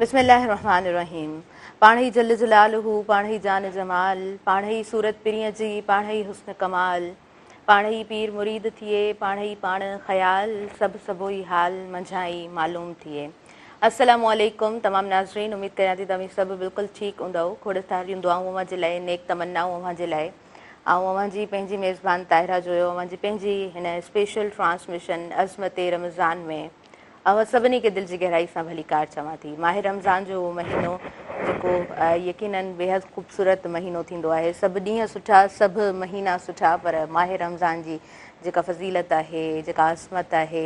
बिस्मिल्लाहिर्रहमानिर्रहीम। पाण ही जल जलालहू, पाण ही जान जमाल, पाण ही सूरत पिरीअ जी, पाण ही हुस्न कमाल, पाण ही पीर मुरीद थिए, पाण ही पाण ख़याल, सभु सबो ई हाल मंझाई मालूम थिए। अस्सलामु अलैकुम तमाम नाज़रीन, उम्मीद कयां थी तव्हां सभु बिल्कुलु ठीकु हूंदव। खोड़ सारियूं दुआऊं अव्हां जे लाइ, नेक तमन्नाऊं अव्हां जे लाइ। ऐं अव्हां जी पंहिंजी मेज़बान ताहिरा जो अव्हां जी पंहिंजी हिन स्पेशल ट्रांसमिशन अज़मत रमज़ान में अव्हां सभिनी खे दिलि जी गहराई सां भलीकार चवां थी। माह रमज़ान जो उहो महीनो जेको यकीनन बेहद ख़ूबसूरत महीनो थींदो आहे। सभु ॾींहं सुठा, सभु महीना सुठा, पर माह रमज़ान जी जेका फ़ज़ीलत आहे, जेका अज़मत आहे,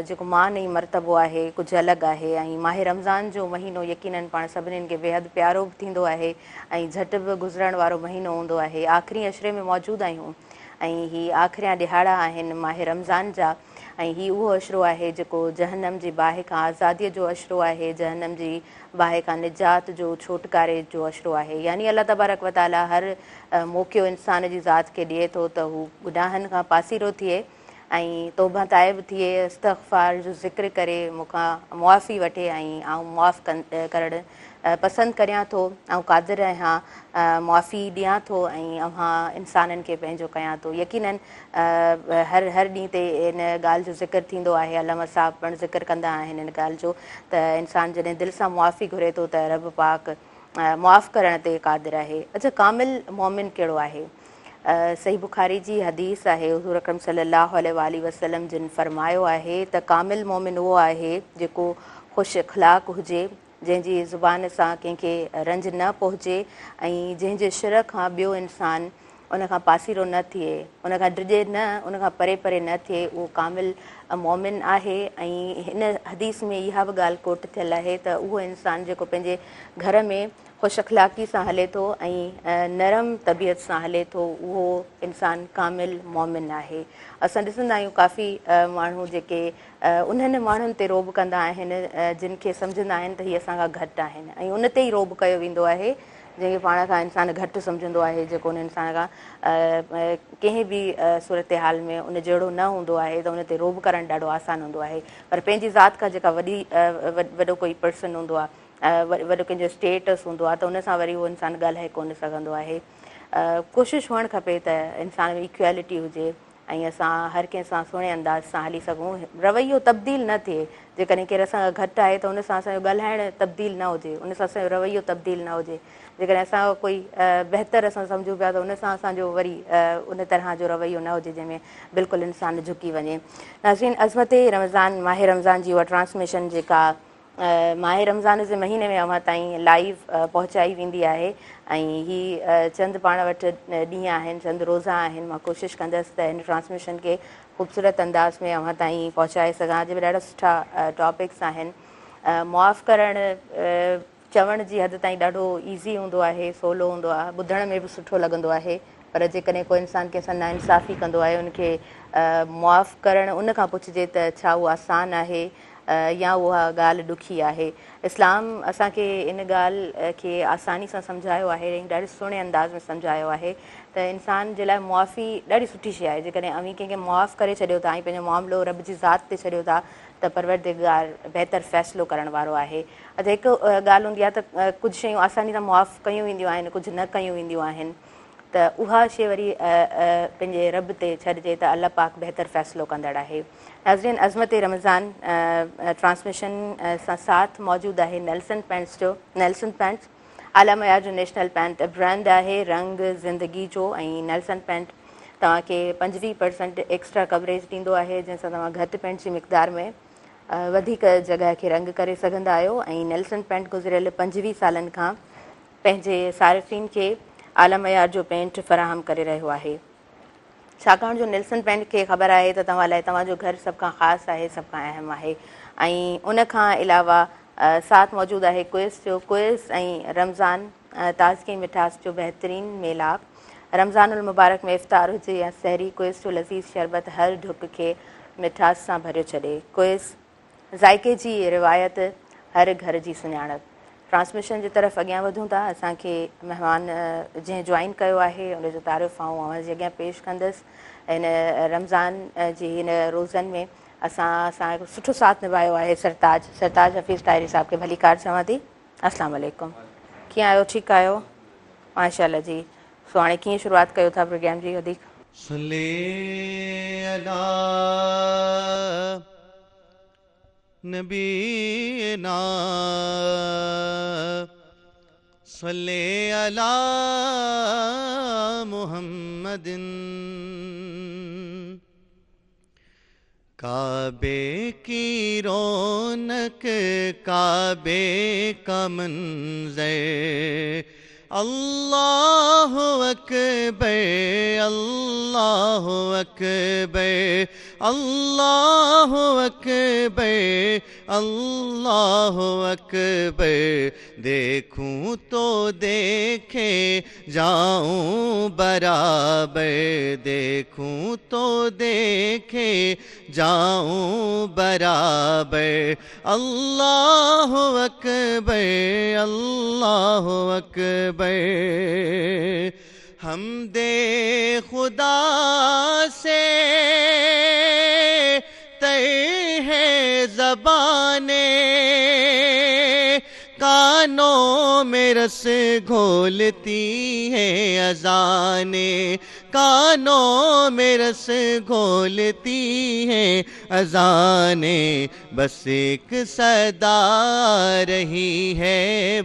जेको मान ऐं मर्तबो आहे, कुझु अलॻि आहे। ऐं माह रमज़ान जो महीनो यकीनन पाण सभिनीनि खे बेहदि प्यारो बि थींदो आहे ऐं झटि बि गुज़रण वारो महीनो हूंदो आहे। आख़िरी अशरे में मौजूदु आहियूं ऐं हीअ आख़िरिया ॾिहाड़ा आहिनि माह रमज़ान जा। ऐं हीउ उहो अशरो आहे जेको जहन्नम जी बाहि खां आज़ादीअ जो अशरो आहे, जहन्नम जी बाहि खां निजात जो, छोटकारे जो अशरो आहे। यानी अलाह तबारक व ताला हर मौक़ियो इंसान जी ज़ात खे ॾिए थो त हू गुनाहनि खां पासीरो थिए ऐं तौबा ताइब थिए, इस्तग़फ़ार जो ज़िक्र करे मूंखां मुआफ़ी वठे ऐं मुआफ़ करणु पसंदि करियां थो ऐं क़ादिर आहियां मुआफ़ी ॾियां थो ऐं अव्हां इंसाननि खे पंहिंजो कयां थो। यकीनन हर ॾींहं ते इन ॻाल्हि जो ज़िक्र थींदो आहे, अलामा साहब पिणु ज़िक्र कंदा आहिनि इन ॻाल्हि जो त इंसानु जॾहिं दिलि सां मुआफ़ी घुरे थो त रब पाक मुआफ़ करण ते क़ादिर आहे। अच्छा, कामिल मोमिन कहिड़ो आहे? सही बुखारी जी हदीस आहे, हुज़ूर अकरम सल्लल्लाहु अलैहि वसल्लम जिन फरमायो आहे त कामिल मोमिन उहो आहे जेको ख़ुशि इख़लाक़ हुजे, जंहिंजी ज़ुबान सां कंहिंखे रंज न पहुचे ऐं जंहिंजे शिर खां ॿियो इंसानु उनखां पासीरो न थिए, उनखां डिॼे न, उनखां परे परे न थिए, उहो कामिल मोमिन आहे। ऐं हिन हदीस में इहा बि ॻाल्हि कोट थियल आहे त उहो इंसानु जेको पंहिंजे घर में ख़ुशि अख़लाक़ी सां हले थो ऐं नरम तबियत सां हले थो, उहो इंसानु कामिल मोमिन आहे। असां ॾिसंदा आहियूं काफ़ी माण्हू जेके उन्हनि माण्हुनि ते रोब कंदा आहिनि जिन खे सम्झंदा आहिनि त हीअ असांखां घटि आहिनि ऐं उन ते ई रोब कयो वेंदो आहे जंहिंखे पाण खां इंसानु घटि सम्झंदो आहे, जेको उन इंसान खां कंहिं बि सूरत हाल में उन जहिड़ो न हूंदो आहे त उन ते रोब करणु ॾाढो आसानु हूंदो आहे। पर पंहिंजी ज़ात खां जेका वॾो कोई पर्सन हूंदो आहे, वॾो कंहिंजो स्टेटस हूंदो आहे, त उन सां वरी उहो इंसानु ॻाल्हाए कोन सघंदो आहे। कोशिशि हुअणु खपे त इंसान में इक्वेलिटी हुजे ऐं असां हर कंहिंसां सुहिणे अंदाज़ सां हली सघूं, रवैयो तब्दील न थिए। जेकॾहिं केरु असां घटि आहे त उन सां असांजो ॻाल्हाइणु तब्दील न हुजे, उन सां असांजो रवैयो तब्दील न हुजे। जेकॾहिं असां कोई बहितर असां सम्झूं पिया त उन सां असांजो वरी उन तरह जो रवैयो न हुजे जंहिंमें बिल्कुलु इंसानु झुकी वञे। नाज़रीन, अज़मत रमज़ान, माह रमज़ान जी उहा ट्रांसमिशन जेका माह रमज़ान जे महीने में अव्हां ताईं लाइव पहुचाई वेंदी आहे ऐं हीअ चंद पाण वटि ॾींहं आहिनि, चंद रोज़ा आहिनि। मां कोशिशि कंदसि त हिन ट्रांसमिशन खे ख़ूबसूरत अंदाज़ में अव्हां ताईं पहुचाए सघां। अॼु बि ॾाढा सुठा टॉपिक्स आहिनि। मुआफ़ करणु चवण जी हद ताईं ॾाढो ईज़ी हूंदो आहे, सवलो हूंदो आहे, ॿुधण में बि सुठो लॻंदो आहे, पर जेकॾहिं को इंसानु कंहिंसां नाइंसाफ़ी कंदो आहे उनखे मुआफ़ करणु उन खां पुछिजे त छा उहो आसानु आहे या उहा ॻाल्हि ॾुखी आहे। इस्लाम असांखे इन ॻाल्हि खे आसानी सां सम्झायो आहे ऐं ॾाढे सुहिणे अंदाज़ में सम्झायो आहे त इंसान जे लाइ मुआफ़ी ॾाढी सुठी शइ आहे। जेकॾहिं अव्हीं कंहिंखे मुआफ़ करे छॾियो था ऐं पंहिंजो मामिलो रब जी ज़ात ते छॾियो था त परवरदिगार बहितर फ़ैसिलो करण वारो आहे। अच्छा, हिकु ॻाल्हि हूंदी आहे त कुझु शयूं आसानी सां मुआफ़ कयूं वेंदियूं आहिनि, कुझु न कयूं वेंदियूं आहिनि, त उहा शइ वरी पंहिंजे रब ते छॾिजे त अलाह पाक बहितर फ़ैसिलो कंदड़ आहे। नाज़रीन, अज़मत रमज़ान ट्रांसमिशन सां साथ मौजूदु आहे नेल्सन पेंट्स जो। नेल्सन पेंट्स आला मयार जो नेशनल पेंट ब्रांड आहे, रंग ज़िंदगी जो। ऐं नेल्सन पेंट तव्हांखे 25% एक्स्ट्रा कवरेज ॾींदो आहे, जंहिंसां तव्हां घटि पेंट जी मिक़दार में वधीक जॻह खे रंग करे सघंदा आहियो। ऐं नेल्सन पेंट गुज़िरियल 25 सालनि खां पंहिंजे सारिफ़ीन खे आला मयार जो पेंट फ़राहम करे रहियो आहे। छाकाणि जो नेल्सन पेंट खे ख़बर आहे त तव्हां लाइ तव्हांजो घर सभ खां ख़ासि आहे, सभ खां अहम आहे। ऐं उन खां अलावा साथ मौजूदु आहे क्विज़ जो। क्विज़ ऐं रमज़ान ताज़गी मिठास जो बहितरीन मेलाप। रमज़ान उल मुबारक में इफ़्तार हुजे या सहरी, क्विज़ जो लज़ीज़ शरबत हर ढुक खे मिठास सां भरियो छॾे। क्विज़ ज़ाइके जी रिवायत, हर घर जी सुञाणप। ट्रांसमिशन जी तरफ़ अॻियां वधूं था। असांखे महिमान जंहिं जॉइन कयो आहे उनजो तारीफ़ आऊं अव्हां जे अॻियां पेश कंदसि। हिन रमज़ान जी हिन रोज़नि में असां सुठो साथ निभायो आहे सरताज हफ़ीज़ ताहिरी साहब खे भली कार चवां थी। अस्सलाम वालेकुम, कीअं आहियो? ठीकु आहियो? माशाल्लाह जी। सो हाणे कीअं शुरूआति कयो था प्रोग्राम जी? वधीक सल्ले अला नबीना सल्ले अला मुहम्मदिन। काबे की रौनक काबे का मंज़र, अल्लाह अकबर अल्लाह अकबर अल्लाह अकबर अल्लाह अकबर। देखूं तो देखे जाऊं बराबर, देखूं तो देखे जाऊं बराबर। अल्लाह अकबर अल्लाह अकबर। हमदे खुदा से तय है ज़बाने, कानों में रस घोलती है अज़ाने, कानों में रस घोलती है अज़ाने। बस एक सदा रही है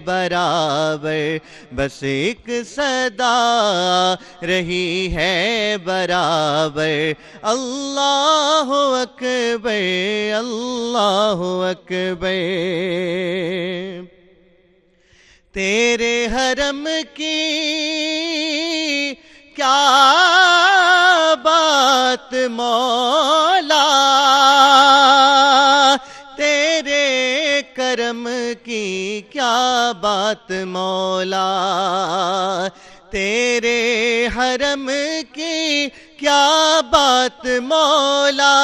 बराबर, बस एक सदा रही है बराबर। अल्लाह अकबर अल्लाह अकबर। तेरे हरम की क्या बात मौला, तेरे करम की क्या बात मौला, तेरे हरम की क्या बात मौला,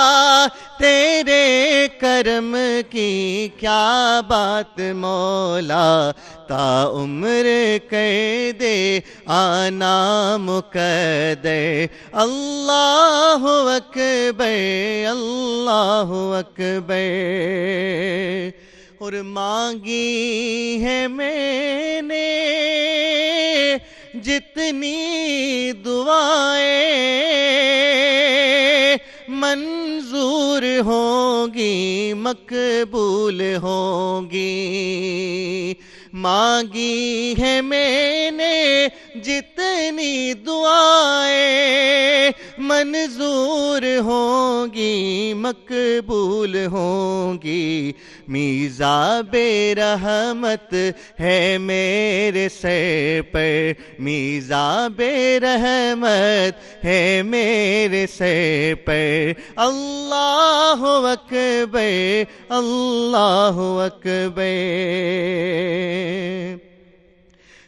तेरे करम की क्या बात मौला। ता उम्र कर दे आना मुकद्दर। अल्लाह अकबर अल्लाह अकबर। और मांगी है मैंने जितनी दुआएं, मंजूर होंगी मकबूल होंगी। मांगी है मैंने जितनी दुआएं, मंजूर होंगी मकबूल होंगी। मीज़ा बेरहमत है मेरे सर पर, मीज़ा बेरहमत है मेरे सर पर। अल्लाह अकबर अल्लाह अकबर।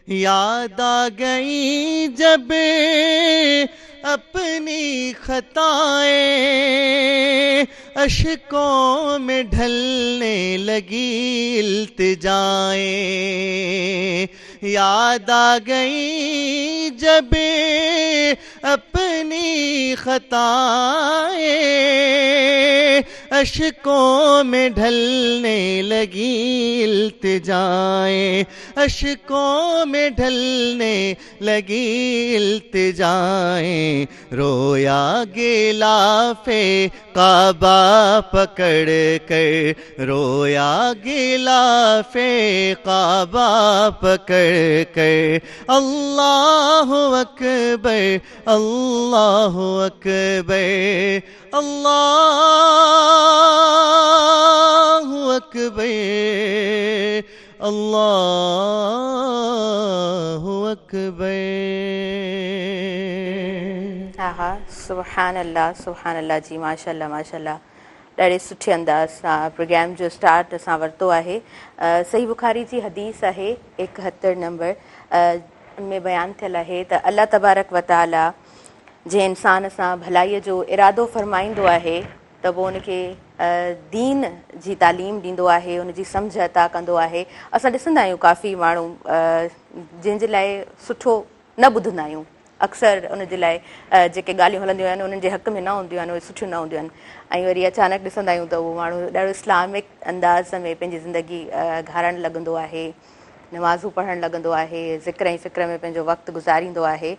याद आ गई जब अपनी खताएं, अश्कों में ढलने लगी इल्तिजाएं। याद आ गई जब अपनी खताएं, अश्कों में ढलने लगी इल्तिजाएं, अश्कों में ढलने लगी इल्तिजाएं। रोया गिलाफे काबा पकड़ कर, रोया गिलाफे काबा पकड़ कर। अल्लाह अकबर अल्लाह अकबर अल्लाह अकबर अल्लाह अकबर। हा सुभान अल्लाह जी। माशाल्लाह माशाल्लाह। ॾाढे सुठे अंदाज़ सां प्रोग्राम जो स्टार्ट असां वरितो आहे। सही बुखारी जी हदीस आहे 71 नंबर में बयानु थियल आहे त अल्लाह तबारक व तआला जंहिं इंसान सां भलाईअ जो इरादो फ़रमाईंदो आहे त पोइ उनखे दीन जी तालीम ॾींदो आहे, उनजी सम्झ अता कंदो आहे। असां ॾिसंदा आहियूं काफ़ी माण्हू जंहिंजे लाइ सुठो न ॿुधंदा आहियूं, अक्सर उन जे लाइ जेके ॻाल्हियूं हलंदियूं आहिनि उन्हनि जे हक़ में न हूंदियूं आहिनि, उहे सुठियूं न हूंदियूं आहिनि, ऐं वरी अचानक ॾिसंदा आहियूं त उहो माण्हू ॾाढो इस्लामिक अंदाज़ में पंहिंजी ज़िंदगी घारणु लॻंदो आहे, नमाज़ूं पढ़णु लॻंदो आहे, ज़िक्र ऐं फ़िक्र में पंहिंजो वक़्तु गुज़ारींदो आहे,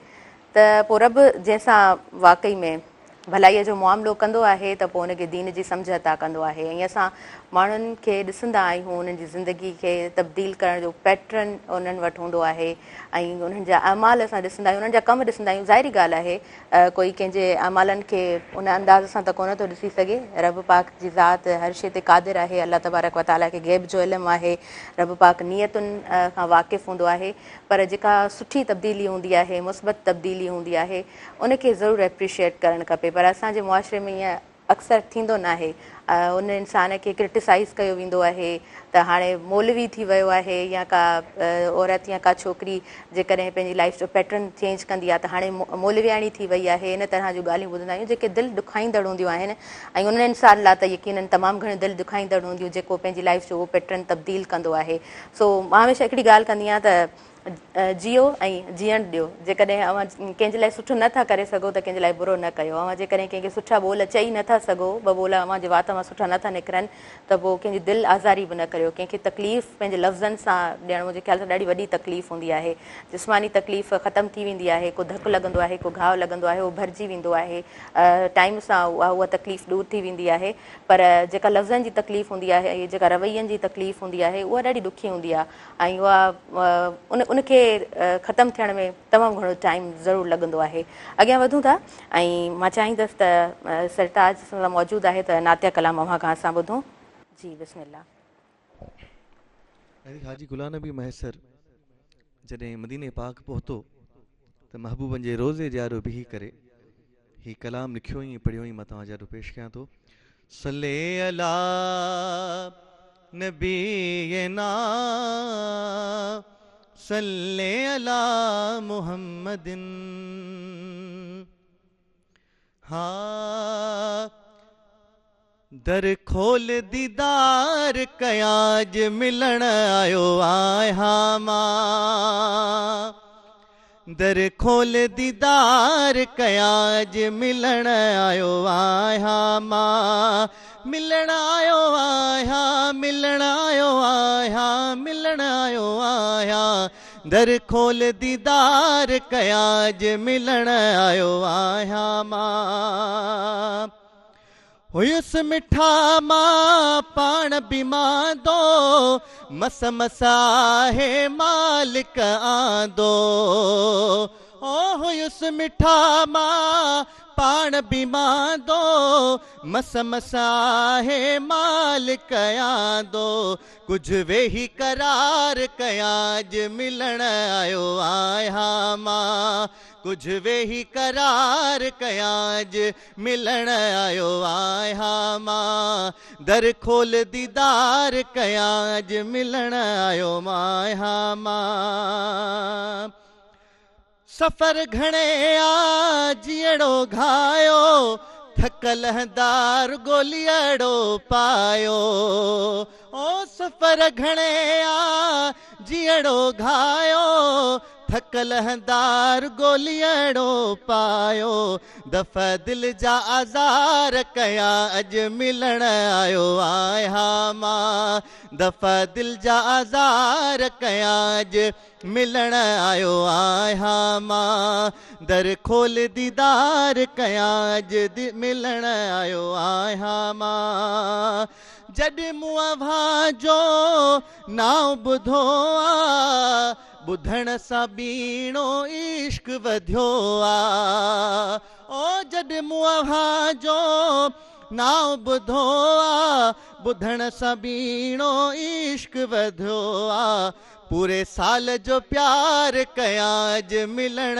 त पोइ रब जंहिंसां वाक़ई में भलाईअ जो मुआमिलो कंदो आहे त पोइ उनखे दीन जी सम्झ अता कंदो आहे। ऐं असां माण्हुनि खे ॾिसंदा आहियूं उन्हनि जी ज़िंदगी खे तब्दील करण जो पैटर्न उन्हनि वटि हूंदो आहे, ऐं उन्हनि जा अमाल असां ॾिसंदा आहियूं, उन्हनि जा कम ॾिसंदा आहियूं। ज़ाहिरी ॻाल्हि आहे कोई कंहिंजे अमालनि खे उन अंदाज़ सां त कोन थो ॾिसी सघे। रब पाक जी ज़ात हर शइ ते क़ादिर आहे, अलाह तबारक व ताला खे गैब जो इल्मु आहे, रब पाक नियतुनि खां वाक़िफ़ु हूंदो आहे, पर जेका सुठी तब्दीली हूंदी आहे, मुस्बत तब्दीली हूंदी आहे, उनखे ज़रूरु एप्रिशिएट करणु खपे। पर असांजे मुआशिरे में ईअं अक्सर थींदो न आहे। उन इंसान खे क्रिटिसाइज़ कयो वेंदो आहे त हाणे मौलवी थी वियो आहे, या का औरत या का छोकिरी जेकॾहिं पंहिंजी लाइफ जो पैटर्न चेंज कंदी आहे त हाणे मौलवियाणी थी वई आहे। इन तरह जूं ॻाल्हियूं ॿुधंदा आहियूं जेके दिलि ॾुखाईंदड़ हूंदियूं आहिनि, ऐं उन इंसान लाइ त यकीननि तमामु घणियूं दिलि ॾुखाईंदड़ हूंदियूं जेको पंहिंजी लाइफ जो उहो पैटर्न तब्दील कंदो आहे। सो मां हमेशह हिकिड़ी ॻाल्हि कंदी आहियां त जियो ऐं जीअणु ॾियो। जेकॾहिं अव्हां कंहिंजे लाइ सुठो नथा करे सघो त कंहिंजे लाइ बुरो न कयो। अव्हां जेकॾहिं कंहिंखे सुठा ॿोल चई नथा सघो, ॿ ॿोल अव्हां जे वात मां सुठा नथा निकिरनि, त पोइ कंहिंजी दिलि आज़ारी बि न करियो। कंहिंखे तकलीफ़ पंहिंजे लफ़्ज़नि सां ॾियणु मुंहिंजे ख़्याल सां ॾाढी वॾी तकलीफ़ हूंदी आहे। जिस्मानी तकलीफ़ ख़तमु थी वेंदी आहे, को धकु लॻंदो आहे, को घाव लॻंदो आहे, उहो भरिजी वेंदो आहे, टाइम सां उहा तकलीफ़ दूरि थी वेंदी आहे। पर जेका लफ़्ज़नि जी तकलीफ़ हूंदी आहे, जेका रवैयनि जी तकलीफ़ हूंदी आहे, उहा ॾाढी ॾुखी हूंदी आहे, ऐं उहा उनखे ख़तमु थियण में तमामु घणो टाइम ज़रूरु लॻंदो आहे। अॻियां वधूं था, ऐं मां चाहींदसि त सरताज सां मौजूदु आहे त नातिया कलाम अव्हां खां असां ॿुधूं। जी बिस्मिल्लाह। हाजी गुलाम नबी मैसर जॾहिं मदीने पाक पहुतो त महबूबनि जे रोज़े ॾियारो बिही करे ही कलाम लिखियो ई पढ़ियो ई मां तव्हां ॾियारो पेश कयां थो। सल्ले अला नबीना सल्ले अला मुहम्मदिन। हाँ दर खोल दीदार कयाज मिलन आयो आया मां। दर खोल दीदार कयाज मिलन आयो आया मां। मिलन आयो आया, मिलन आयो आया, मिलन आयो आया। दर खोल दीदार कयाज मिलन आयो आया मां। हुयुस मिठा मां पाण बीमां दो मस मसाहे मालिक आंदो। ओ हुयुस मिठा मां पाण बीमां दो मस मसाहे मालिक आंदो। कुछ वेही करार कयाज मिलन आयो आया मां। कुछ वेही करार कयाज मिलन आयो आया मां। दर खोल दीदार कयाज मिलन आयो आया मां। सफ़र घणे आ जीअड़ो घायो थकल हंदार गोलियड़ो पायो। ओ सफ़र घणे आ जीअड़ो घायो थकल हंदार गोलियड़ो पायो। दफ़ दिल जा आज़ार कया अज मिलन आयो आया मां। दफ़ दिल जा आज़ार कया अज मिलन आयो आया मां। दर खोल दीदार कया अज मिलन आयो आया मां। जॾहिं मूं अव्हां जो नाव ॿुधो आ ॿुधण सां बीणो इश्क वधियो आ। ओ जॾहिं मूं अव्हां जो नाव ॿुधो आ ॿुधण सां बीणो इश्क वधियो आ। पूरे साल जो प्यार कयाज मिलन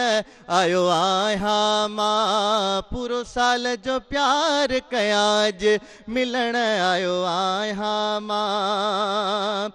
आयो आया मां। पूरो साल जो प्यार कयाज मिलन आयो आया मां।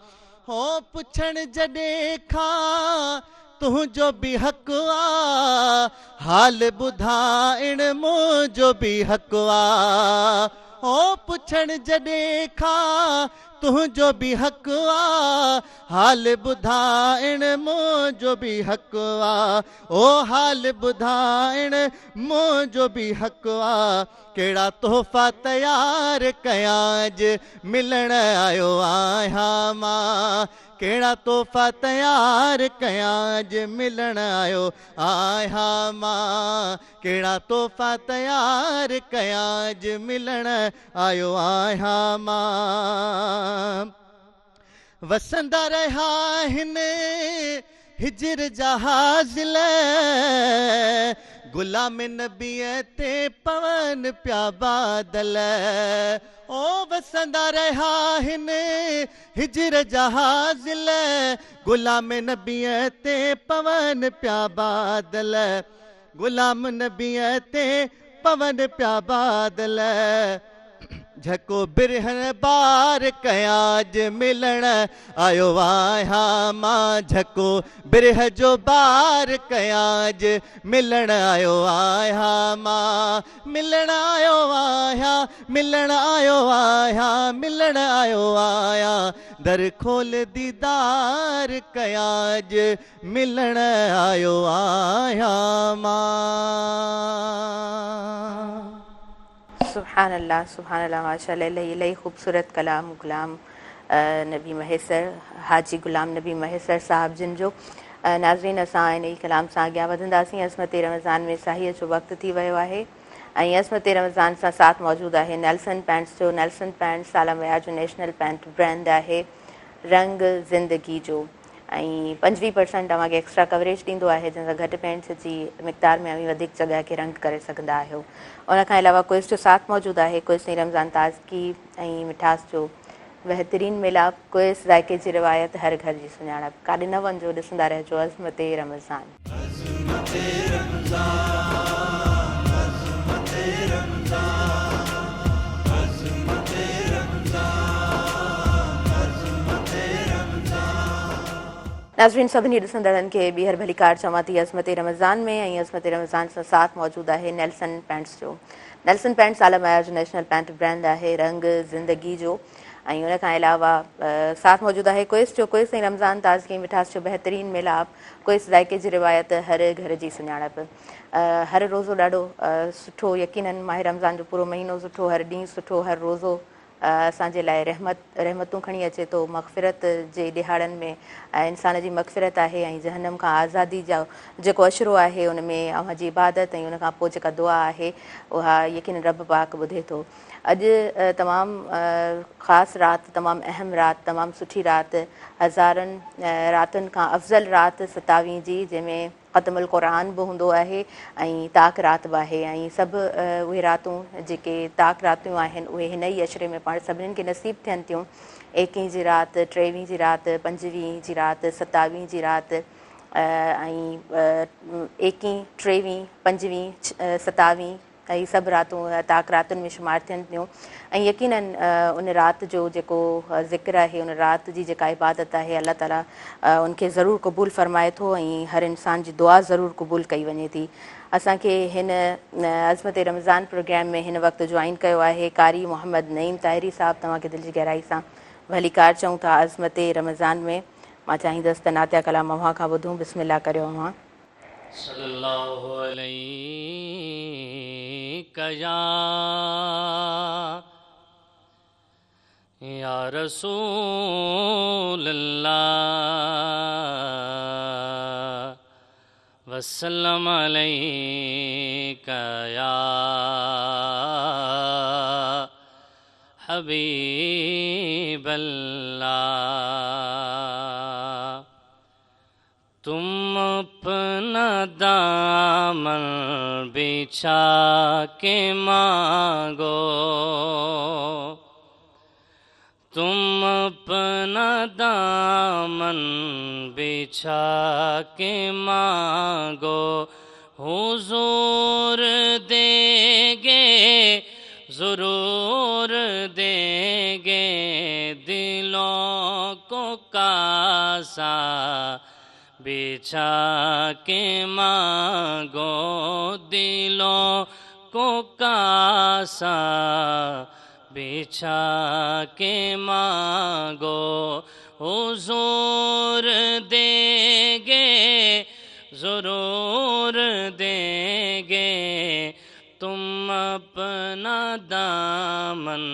हो पुछण जॾहिं खां तुंहिंजो बि हक़ आ हाल ॿुधाइण मुंहिंजो बि हक़ आ। हो पुछण जॾहिं खां तुंहिंजो बि हक़ आ, हाल ॿुधाइण मुंहिंजो बि हक़ आ, ओ हाल ॿुधाइण मुंहिंजो बि हक़ आ, कहिड़ा तोहफ़ा तयार कयां अॼु मिलण आयो आहियां मां, कहिड़ा तोहफ़ा तयार कयां अॼु मिलण आयो आहियां मां, कहिड़ा तोहफ़ा तयार कयां अॼु मिलण आयो आहियां मां। वसंदा रहिया हिन हिजर जहाज़िल, गुलाम नबीअ ते पवन पिया बादल, ओ वसंदा रहिया हिन हिजर जहाज़िल, गुलाम नबीअ ते पवन पिया बादल, गुलाम नबीअ ते पवन पिया बादल, झको बिरहन बार कयां अॼु मिलण आयो आहियां मां, झको बिरह जो बार कयां अॼु मिलण आयो आहियां मां, मिलण आयो आहियां, मिलण आयो आहियां, मिलण आयो आहियां, दर खोल दीदार कयां अॼु मिलण आयो आहियां मां। सुभान अल्लाह माशाअल्लाह, इलाही ख़ूबसूरत कलाम गुलाम नबी महेसर, हाजी गुलाम नबी महेसर साहिब जिन जो। नाज़रीन, असां इन ई कलाम सां अॻियां वधंदासीं। अज़मत रमज़ान में साहीअ जो वक़्तु थी वियो आहे ऐं अज़मत रमज़ान सां साथ मौजूदु आहे नेल्सन पैंट्स जो। नेल्सन पैंट्स साल वया जो नेशनल पैंट ब्रांड आहे रंग ज़िंदगी जो, ऐं 25% तव्हांखे एक्स्ट्रा कवरेज ॾींदो आहे, जंहिंसां घटि पैंट्स जी मिक़दार में ऐं वधीक जॻह खे रंग करे सघंदा आहियो। उन खां अलावा क्विज़ जो साथ मौजूदु आहे, क्विज़ में रमज़ान ताज़गी ऐं मिठास जो बहितरीन मिलाप, क्विज़ ज़ाइके जी रिवायत, हर घर जी सुञाणप। काॾे न वञिजो, ॾिसंदा रहिजो अज़मत रमज़ान। नाज़रीन, सभिनी ॾिसंदड़नि खे ॿीहर भली कार चवां थी अज़मत रमज़ान में, ऐं अज़मत रमज़ान सां साथ मौजूदु आहे नेल्सन पैंट्स जो। नेल्सन पैंट्स साल वया जो नेशनल पैंट ब्रांड आहे रंग ज़िंदगी जो, ऐं उन खां अलावा साथ मौजूदु आहे क्विज़ जो। क्विज़ ऐं रमज़ान ताज़गी मिठास जो बहितरीन मिलाप, क्विज़ ज़ाइके जी रिवायत, हर घर जी सुञाणप। हर रोज़ो ॾाढो सुठो, यकीनन माह रमज़ान जो पूरो महीनो सुठो, हर ॾींहुं सुठो, हर रोज़ो असांजे लाइ रहमतूं खणी अचे थो। मग़फ़िरत जे ॾिहाड़नि में इंसान जी मग़फ़िरत आहे, ऐं जहन्नम खां आज़ादी जो जेको अशरो आहे उन में अव्हां जी इबादत, ऐं उन खां पोइ जेका दुआ आहे उहा यकीन रब पाक ॿुधे थो। अॼु तमामु ख़ासि राति, तमामु अहम राति, तमामु सुठी राति, हज़ारनि रातियुनि खां अफ़ज़ल राति 27 जी, जंहिंमें ख़तमुल क़ुरान बि हूंदो आहे ऐं ताक राति बि आहे, ऐं सभु उहे रातूं जेके ताक रातियूं आहिनि उहे हिन ई अशरे में पाण सभिनीनि खे नसीबु थियनि थियूं। 21 जी राति, 23 जी राति, 25 जी राति, 27 जी राति, ऐं 21, 23, 25, 27 ऐं सभु रातूं ताक रातियुनि में शुमार थियनि थियूं। ऐं यकीनन उन राति जो जेको ज़िक्र आहे, उन राति जी जेका इबादत आहे, अलाह ताला उनखे ज़रूरु क़बूलु फ़रमाए थो, ऐं हर इंसान जी दुआ ज़रूरु क़बूलु कई वञे थी। असांखे हिन अज़मत रमज़ान प्रोग्राम में हिन वक़्तु जॉइन कयो आहे कारी मोहम्मद नईम ताहिरी साहिबु। तव्हांखे दिलि जी गहराई सां भली कार चऊं था अज़मत रमज़ान में। मां चाहींदसि त नातिया कलाम अव्हां खां ॿुधूं। बिस्मिल्लाह करियो अव्हां। सल्लल्लाहु अलैहि या रसूल अल्लाह वसल्लम अलैका या हबीब अल्लाह। तुम अपना दामन बिछा के मांगो, तुम अपना दामन बिछा के मांगो, हुजूर देंगे ज़रूर देंगे, दिलों को कासा बिछा के मांगो, दिलों को कासा بچھا کے مانگو حضور دیں گے ضرور دیں گے تم اپنا دامن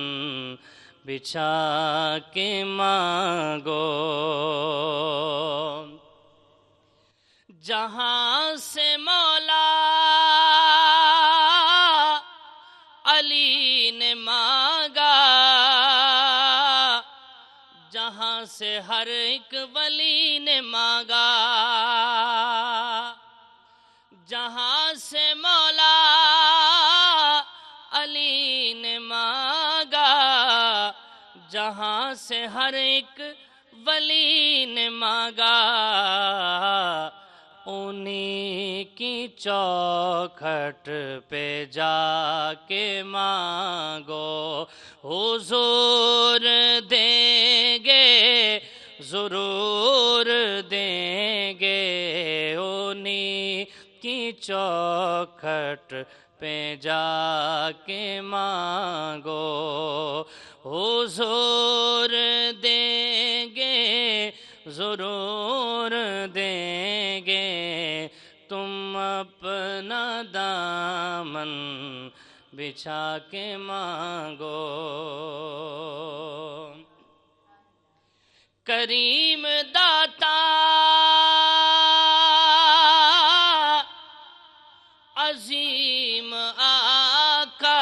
بچھا کے مانگو جہاں سے مولا علی نے مانگا جہاں سے ہر ایک ولی نے مانگا جہاں سے مولا علی نے مانگا جہاں سے ہر ایک ولی نے مانگا انہی کی چوکھٹ پہ جا کے مانگو حضور دیں گے ضرور دیں گے انہی کی چوکھٹ پہ جا کے مانگو حضور دیں گے ضرور دیں گے تم اپنا دامن بچھا کے مانگو کریم داتا عظیم آقا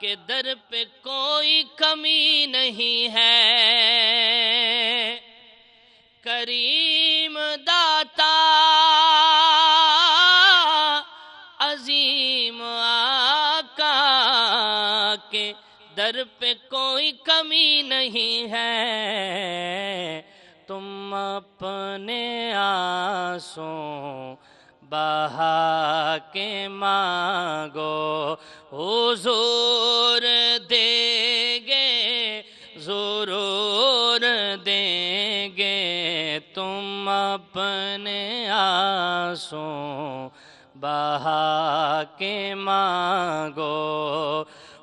کے در پہ کوئی کمی نہیں ہے کریم داتا عظیم آقا کے در پہ کوئی کمی نہیں ہے تم اپنے آنسوں بہا کے مانگو حضور دیں گے ضرور دیں گے تم اپنے آنسوں بہا کے مانگو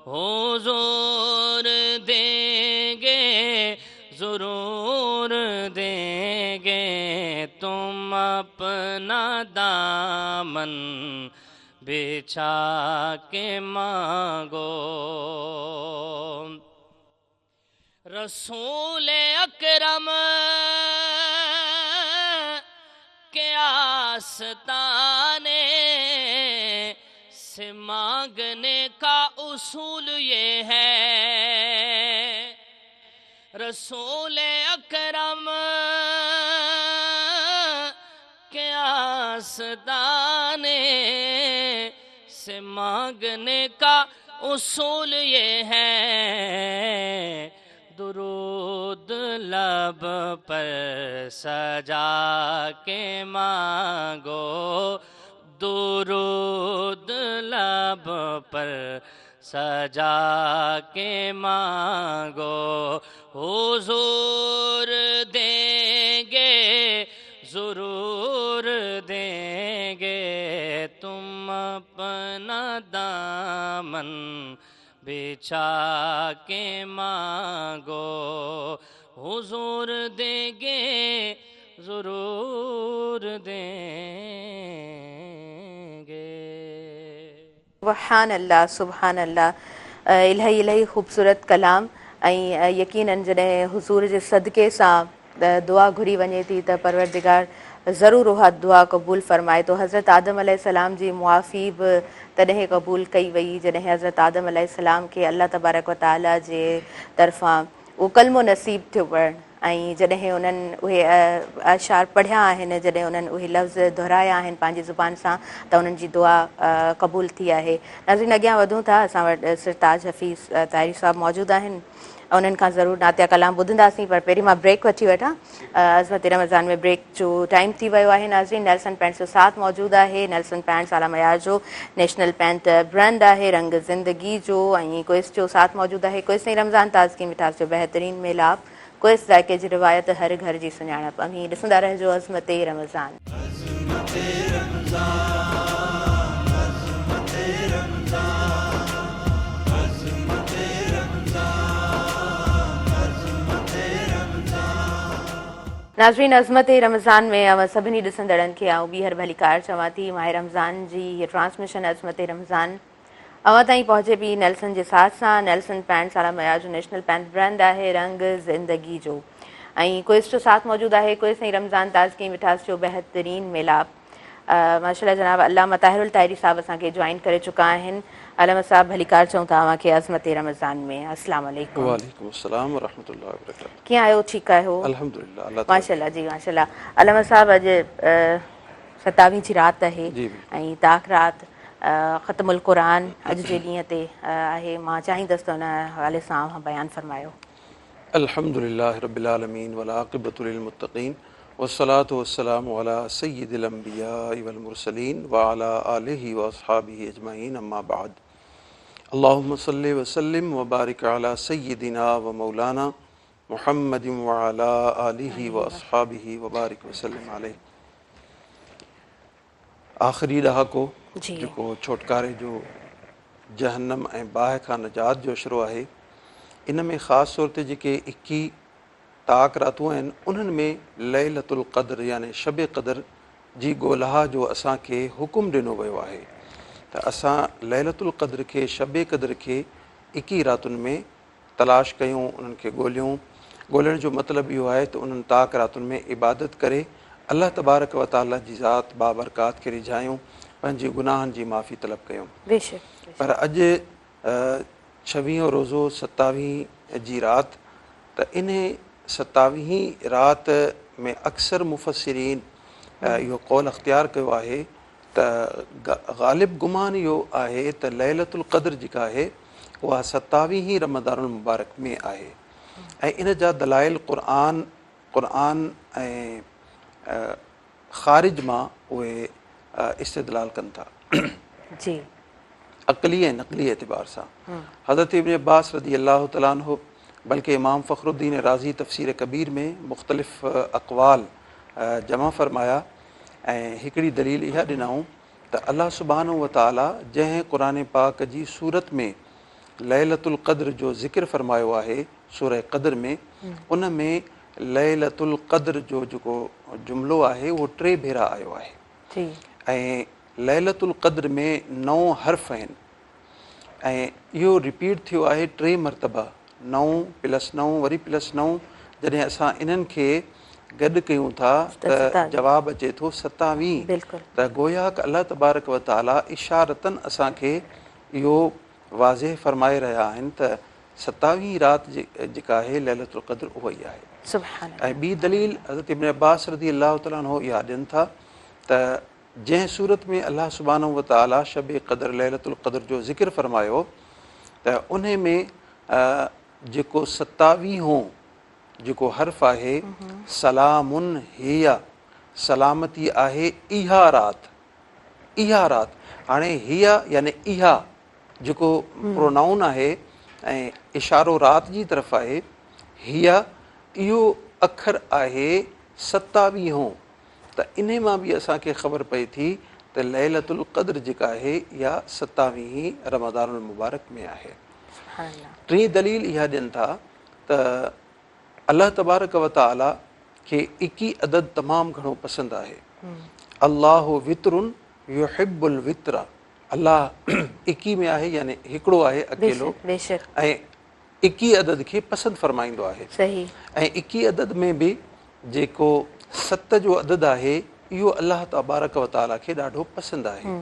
حضور دیں گے ضرور دیں گے تم اپنا دامن بچھا کے مانگو رسول اکرم کے آستانے سے مانگنے کا اصول یہ ہے رسول اکرم کے آستانے سے مانگنے کا اصول یہ ہے درود لب پر سجا کے مانگو درود لب پر سجا کے مانگو حضور دیں گے ضرور دیں گے تم اپنا دامن بچھا کے مانگو حضور دیں گے ضرور دیں گے سبحان اللہ الہی خوبصورت کلام ऐं यकीनन जॾहिं हुज़ूर जे सदके सां दुआ घुरी वञे थी त परवरदिगार ज़रूरु उहा दुआ क़बूल फ़रमाए थो हज़रत आदम अलैहिस्सलाम जी मुआफ़ी बि तॾहिं क़बूल कई वई जॾहिं हज़रत आदम अलैहिस्सलाम खे अल्लाह तबारक व तआला जे तरफ़ां उहो कलमो नसीब थियो पढ़णु ऐं जॾहिं उन्हनि उहे अशार पढ़िया आहिनि जॾहिं उन्हनि उहे लफ़्ज़ दोहिराया आहिनि पंहिंजी ज़ुबान सां त उन्हनि जी दुआ क़बूल थी आहे नाज़रीन अॻियां वधूं था असां वटि सरताज हफ़ीज़ ताहिरी साहिबु मौजूदु आहिनि उन्हनि खां ज़रूरु नातिया कलाम ॿुधंदासीं पर पहिरीं मां ब्रेक वठी वठां अज़मत रमज़ान में ब्रेक जो टाइम थी वियो आहे नाज़रीन नेल्सन पैंट्स जो साथ मौजूदु आहे नेल्सन पैंट्स आला मयार जो नेशनल पैंट ब्रांड आहे रंग ज़िंदगी जो ऐं क्विस जो साथ मौजूदु आहे क्विस ऐं रमज़ान ताज़गी मिठास जो बहितरीनु मेलाप क्विस ज़ाइके जी रिवायत हर घर जी सुञाणप अमीं ॾिसंदा रहिजो अज़मत रमज़ान अज़मत रमज़ान नाज़रीन, अज़मत रमज़ान में अव सभिनी ॾिसंदड़नि खे आऊं ॿीहर भलीकार चवां थी। माह रमज़ान जी हीअ ट्रांसमिशन अज़मत रमज़ान अवां ताईं पहुचे पई नेल्सन जे साथ सां। नेल्सन 65 साल मयार जो नेशनल पैंट ब्रांड आहे, रंग ज़िंदगी जो। ऐं क्विज़ जो साथ मौजूदु आहे। क्विज़ ऐं रमज़ान ताज़गी मिठास जो बहितरीन मिलाप। माशाल्लाह जनाब अल्लामा ताहिरुल ताहिरी साहब असांखे जॉइन करे चुका आहिनि। अल्लामा साहब भलीकार चऊं था तव्हांखे अज़मत रमज़ान में। अस्सलाम वालेकुम। वालेकुम अस्सलाम व रहमतुल्लाहि व बरकातहू। कीअं आहियो? ठीकु आहियो? अल्हम्दुलिल्लाह, अल्लाह ताला। माशाल्लाह जी माशाल्लाह। अल्लामा साहब अॼु 27 जी राति आहे जी ऐं ताक राति ख़तमुल क़ुरान अॼु जे ॾींहं ते आहे। मां चाहींदसि त हुन हवाले सां बयानु फरमायो। अल्हम्दुलिल्लाहि रब्बिल आलमीन वल आक़िबतु लिल मुत्तक़ीन वस्सलातु वस्सलामु अला सय्यिदिल अंबियाइ वल मुरसलीन व अला आलिहि व अस्हाबिहि अजमईन अम्मा बाद। अल्लाहुम्मा सल्लि व सल्लिम व बारिक अला सय्यिदिना व मौलाना मुहम्मदिन व अला आलिहि व अस्हाबिहि व बारिक व सल्लिम अलैहि। आख़िरी ॾहाको जेको छोटकारे जो जहन्नम ऐं बाहि खां निजात जो अशरो आहे, इन में ख़ासि तौर ते जेके 21 ताक रातूं आहिनि उन्हनि में लैलतुल क़द्र यानी शब क़द्र जी ॻोल्हा जो असांखे हुकुम ॾिनो वियो आहे त असां लैलतुल क़द्र खे शब क़द्र खे 21 रातुनि में तलाश कयूं, उन्हनि खे ॻोल्हियूं। ॻोल्हण जो मतिलबु इहो आहे त उन्हनि ताक रातुनि में इबादत करे अल्लाह तबारक व ताला जी ज़ात बाबरकात खे रिझायूं, पंहिंजे गुनाहनि जी माफ़ी तलब कयूं। पर अॼु 26 रोज़ो 27 जी राति, त इन 27 राति में अक्सर मुफ़स्सिरीन इहो कौल अख़्तियार कयो आहे त ग़ालिब गुमान इहो आहे त लैलतुल क़द्र जेका आहे उहा 27 रमज़ानुल मुबारक में आहे। ऐं इन जा दलाइल क़ुरान ऐं ख़ारिज मां उहे इस्तिदलाल कनि था जी अक़ली ऐं नक़ली एतिबार सां। हज़रत इब्न अब्बास रज़ी अल्लाह तआला अन्हु बल्कि इमाम फ़खरुद्दीन राज़ी तफ़सीर कबीर में मुख़्तलिफ़ अक़वाल जमा फ़रमाया ऐं हिकिड़ी दलील इहा ॾिनऊं त अल्लाह सुब्हानहू व तआला जंहिं क़ुरान पाक जी सूरत में लैलतुल क़द्र जो ज़िक्र फ़रमायो आहे सूरह क़द्र में, उन में लैलतुल क़द्र जो जेको जुमिलो आहे उहो 3 भेरा आयो आहे। ऐं लैलतुल क़द्र में 9 हर्फ़ आहिनि ऐं इहो रिपीट थियो आहे 3 मरतबा, 9 + 9 वरी +9। जॾहिं असां इन्हनि खे गॾु कयूं था त जवाबु अचे थो 27। त गोया क अल्लाह तबारक व ताला इशारतन असांखे इहो वाज़िह फ़रमाए रहिया आहिनि त 27 राति जेका आहे लैलतुल क़द्र उहा ई आहे। ऐं ॿी दलील हज़रत इब्न अब्बास रज़ी अल्लाह तआला अन्हु इहा ॾियनि था त जंहिं सूरत में अल्लाह सुब्हानहू व तआला शब क़द्र लैलतुल क़द्र जो ज़िक्र फ़रमायो त उन में जेको 27हों जेको हर्फ़ आहे सलामुन हिया, सलामती आहे इहा राति, इहा राति। हाणे हिया यानी इहा जेको प्रोनाउन आहे ऐं इशारो राति जी तरफ़ आहे, हिया इहो अखर आहे 27हों। त इन मां बि असांखे ख़बर पए थी त लैलतुल क़द्र जेका आहे इहा 27 रमज़ानुल मुबारक में आहे। टी दलील इहा ॾियनि था त अल्लाह तबारक व तआला खे 21 अदद तमामु घणो पसंदि आहे। अल्लाहु वितरुन युहिब्बुल वित्र, अल्लाह 21 में आहे यानी हिकिड़ो आहे अकेलो ऐं 21 अदद खे पसंदि फ़रमाईंदो आहे। ऐं 21 अदद में बि जेको 7 जो अदद आहे इहो अल्लाह तबारक व तआला खे ॾाढो पसंदि आहे।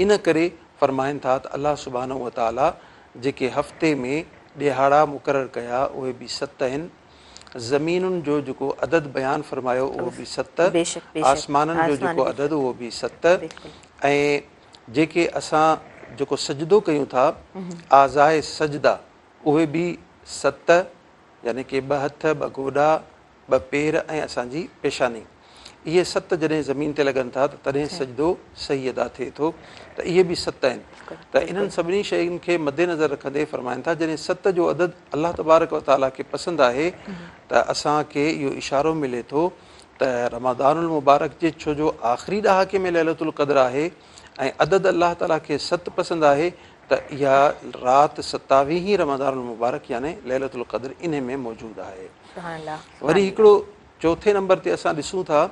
इन करे फ़रमाइनि था त अल्लाह सुब्हानहू व तआला जेके हफ़्ते में ॾिहाड़ा मुक़ररु कया उहे बि 7 आहिनि। ज़मीनुनि जो जेको अदद बयानु फ़रमायो उहो बि 7, आसमाननि जो जेको अदद उहो बि 7, ऐं जेके असां जेको सजदो कयूं था आज़ाए सजदा उहे बि 7, यानी कि 2 हथ 2 गोॾा 2 पेर ऐं असांजी पेशानी, इहे 7 जॾहिं ज़मीन ते लॻनि था त तॾहिं सजदो सही अदा थिए थो। त इहे बि 7 आहिनि। त इन्हनि सभिनी शयुनि खे मद्देनज़र रखंदे फ़रमाइनि था जॾहिं 7 जो अदद अल्लाह तबारक व तआला खे पसंदि आहे त असांखे इहो इशारो मिले थो त रमज़ानुल मुबारक जे छो जो आख़िरी ॾहाके में लैलतुल क़द्र आहे ऐं अदद अल्लाह ताला खे 7 पसंदि आहे त इहा राति 27 रमज़ानुल मुबारक यानी लैलतुल क़द्र इन में मौजूदु आहे। वरी हिकिड़ो चौथे नंबर ते असां ॾिसूं था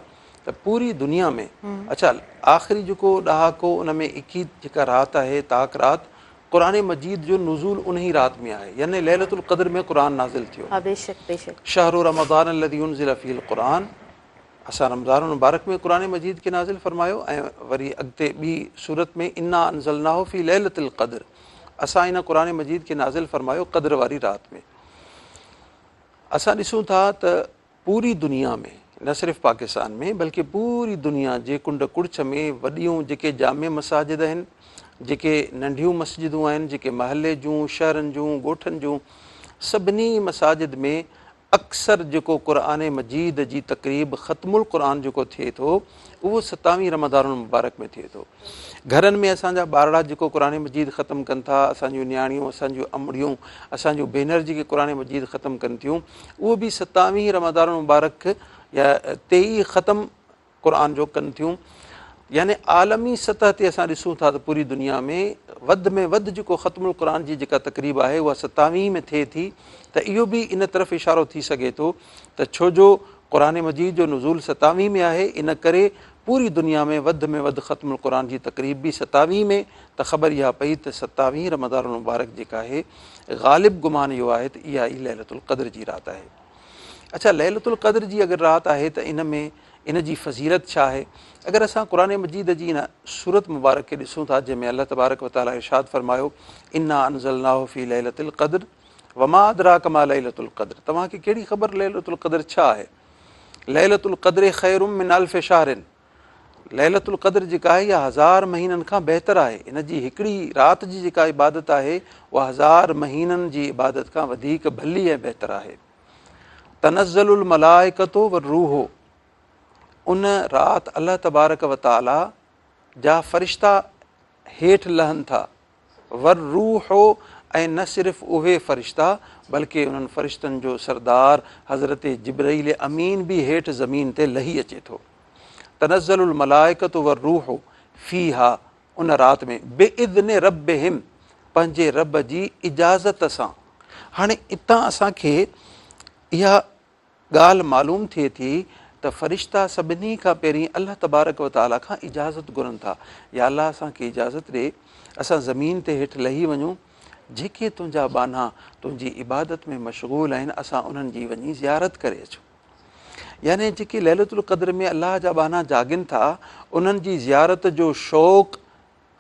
त पूरी दुनिया में अच्छा आख़िरी जेको ॾहाको उन में 21 जेका राति आहे ताक राति क़ुरान मजीद जो नुज़ूल उन ई राति में आहे, यानी लैलतुल क़द्र में क़ुरान नाज़िल थियो। हाँ बेशक बेशक। शहरु रमज़ान अल्लज़ी उनज़िल फ़ीहिल क़ुरान, असां रमज़ान मुबारक में क़ुरान मजीद खे नाज़िल फरमायो। ऐं वरी अॻिते ॿी सूरत में इन्ना अंज़लनाहु फ़ी लैलतिल क़द्र, असां इन क़ुरान मजीद खे नाज़िल फरमायो क़द्र वारी राति में। असां ॾिसूं था त पूरी दुनिया में, न सिर्फ़ु पाकिस्तान में बल्कि पूरी दुनिया जे कुंड कुड़छ में वॾियूं जेके जामे मसाजिद आहिनि, जेके नंढियूं मस्जिदूं आहिनि, जेके महले जूं शहरनि जूं ॻोठनि जूं, सभिनी मसाजिद में अक्सर जेको क़ुरान मजीद जी तक़रीब ख़त्मुल क़ुरान जेको थिए थो उहो 27 रमज़ान मुबारक में थिए थो। घरनि में असांजा ॿारड़ा जेको क़ुरान मजीद ख़तमु कनि था, असांजूं न्याणियूं, असांजूं अमड़ियूं, असांजूं भेनर जेके क़ुरान मजीद ख़तमु कनि थियूं, उहो बि 27 रमज़ान मुबारक या ते ई ख़तमु क़ुरान जो कनि थियूं। यानी आलमी सतह ते असां ॾिसूं था त पूरी दुनिया में वधि जेको ख़त्मुल क़ुरान जी जेका तक़रीब आहे उहा 27 में थिए थी। त इहो बि इन तरफ़ इशारो थी सघे थो त छो जो क़ुरान मजीद जो नुज़ूल 27 में आहे, इन करे पूरी दुनिया में वधि ख़त्मुल क़ुरान जी तक़रीब बि 27 में, त ख़बर इहा पई त 27 रमज़ान मुबारक जेका आहे ग़ालिब गुमान इहो आहे त इहा ई लैलतुल क़द्र जी राति आहे। अच्छा, लैलतुल क़द्र जी अगरि राति आहे त इन में इन जी फ़ज़ीलत छा आहे? अगरि असां क़ुरान मजीद जी इन सूरत मुबारक खे ॾिसूं था जंहिंमें अल्लाह तबारक व तआला इरशाद फरमायो इन्ना अंज़लनाहु फ़ी लैलतिल क़द्र वमा अदराक मा लैलतुल क़द्र, तव्हांखे कहिड़ी ख़बर लैलतुल क़द्र छा आहे? लैलतुल क़द्र ख़ैरुम मिन अल्फ़ि शहरिन, लैलतुल क़द्र जेका आहे इहा 1000 महीननि खां बहितर आहे। इन जी हिकिड़ी राति जी जेका इबादत आहे उहा 1000 महीननि जी इबादत खां वधीक भली ऐं बहितर आहे। तनज़्ज़लुल मलाइकतु व रूहो, उन राति अल्लाह तबारक व तआला जा फ़रिश्ता हेठि लहनि था। वर रूहो, ऐं न सिर्फ़ु उहे फ़रिश्ता बल्कि उन्हनि फ़रिश्तनि जो सरदार हज़रत जिब्राईल अमीन बि हेठि ज़मीन ते लही अचे थो। तनज़्ज़लुल मलाइकतु वर रूहो फ़ीहा, उन राति में बिइज़्नि रब्बिहिम, पंहिंजे रब जी इजाज़त सां। हाणे इतां असांखे इहा ॻाल्हि मालूम थिए थी त फ़रिश्ता सभिनी खां पहिरीं अल्लाह तबारक व तआला खां इजाज़त घुरनि था, या अल्लाह असांखे इजाज़त ॾे असां ज़मीन ते हेठि लही वञूं, जेके तुंहिंजा बाना तुंहिंजी इबादत में मशग़ूल आहिनि असां उन्हनि जी वञी ज़ियारत करे अचूं। यानी जेके लैलतुल क़द्र में अल्लाह जा बाना जागिन था उन्हनि जी ज़ियारत जो शौक़ु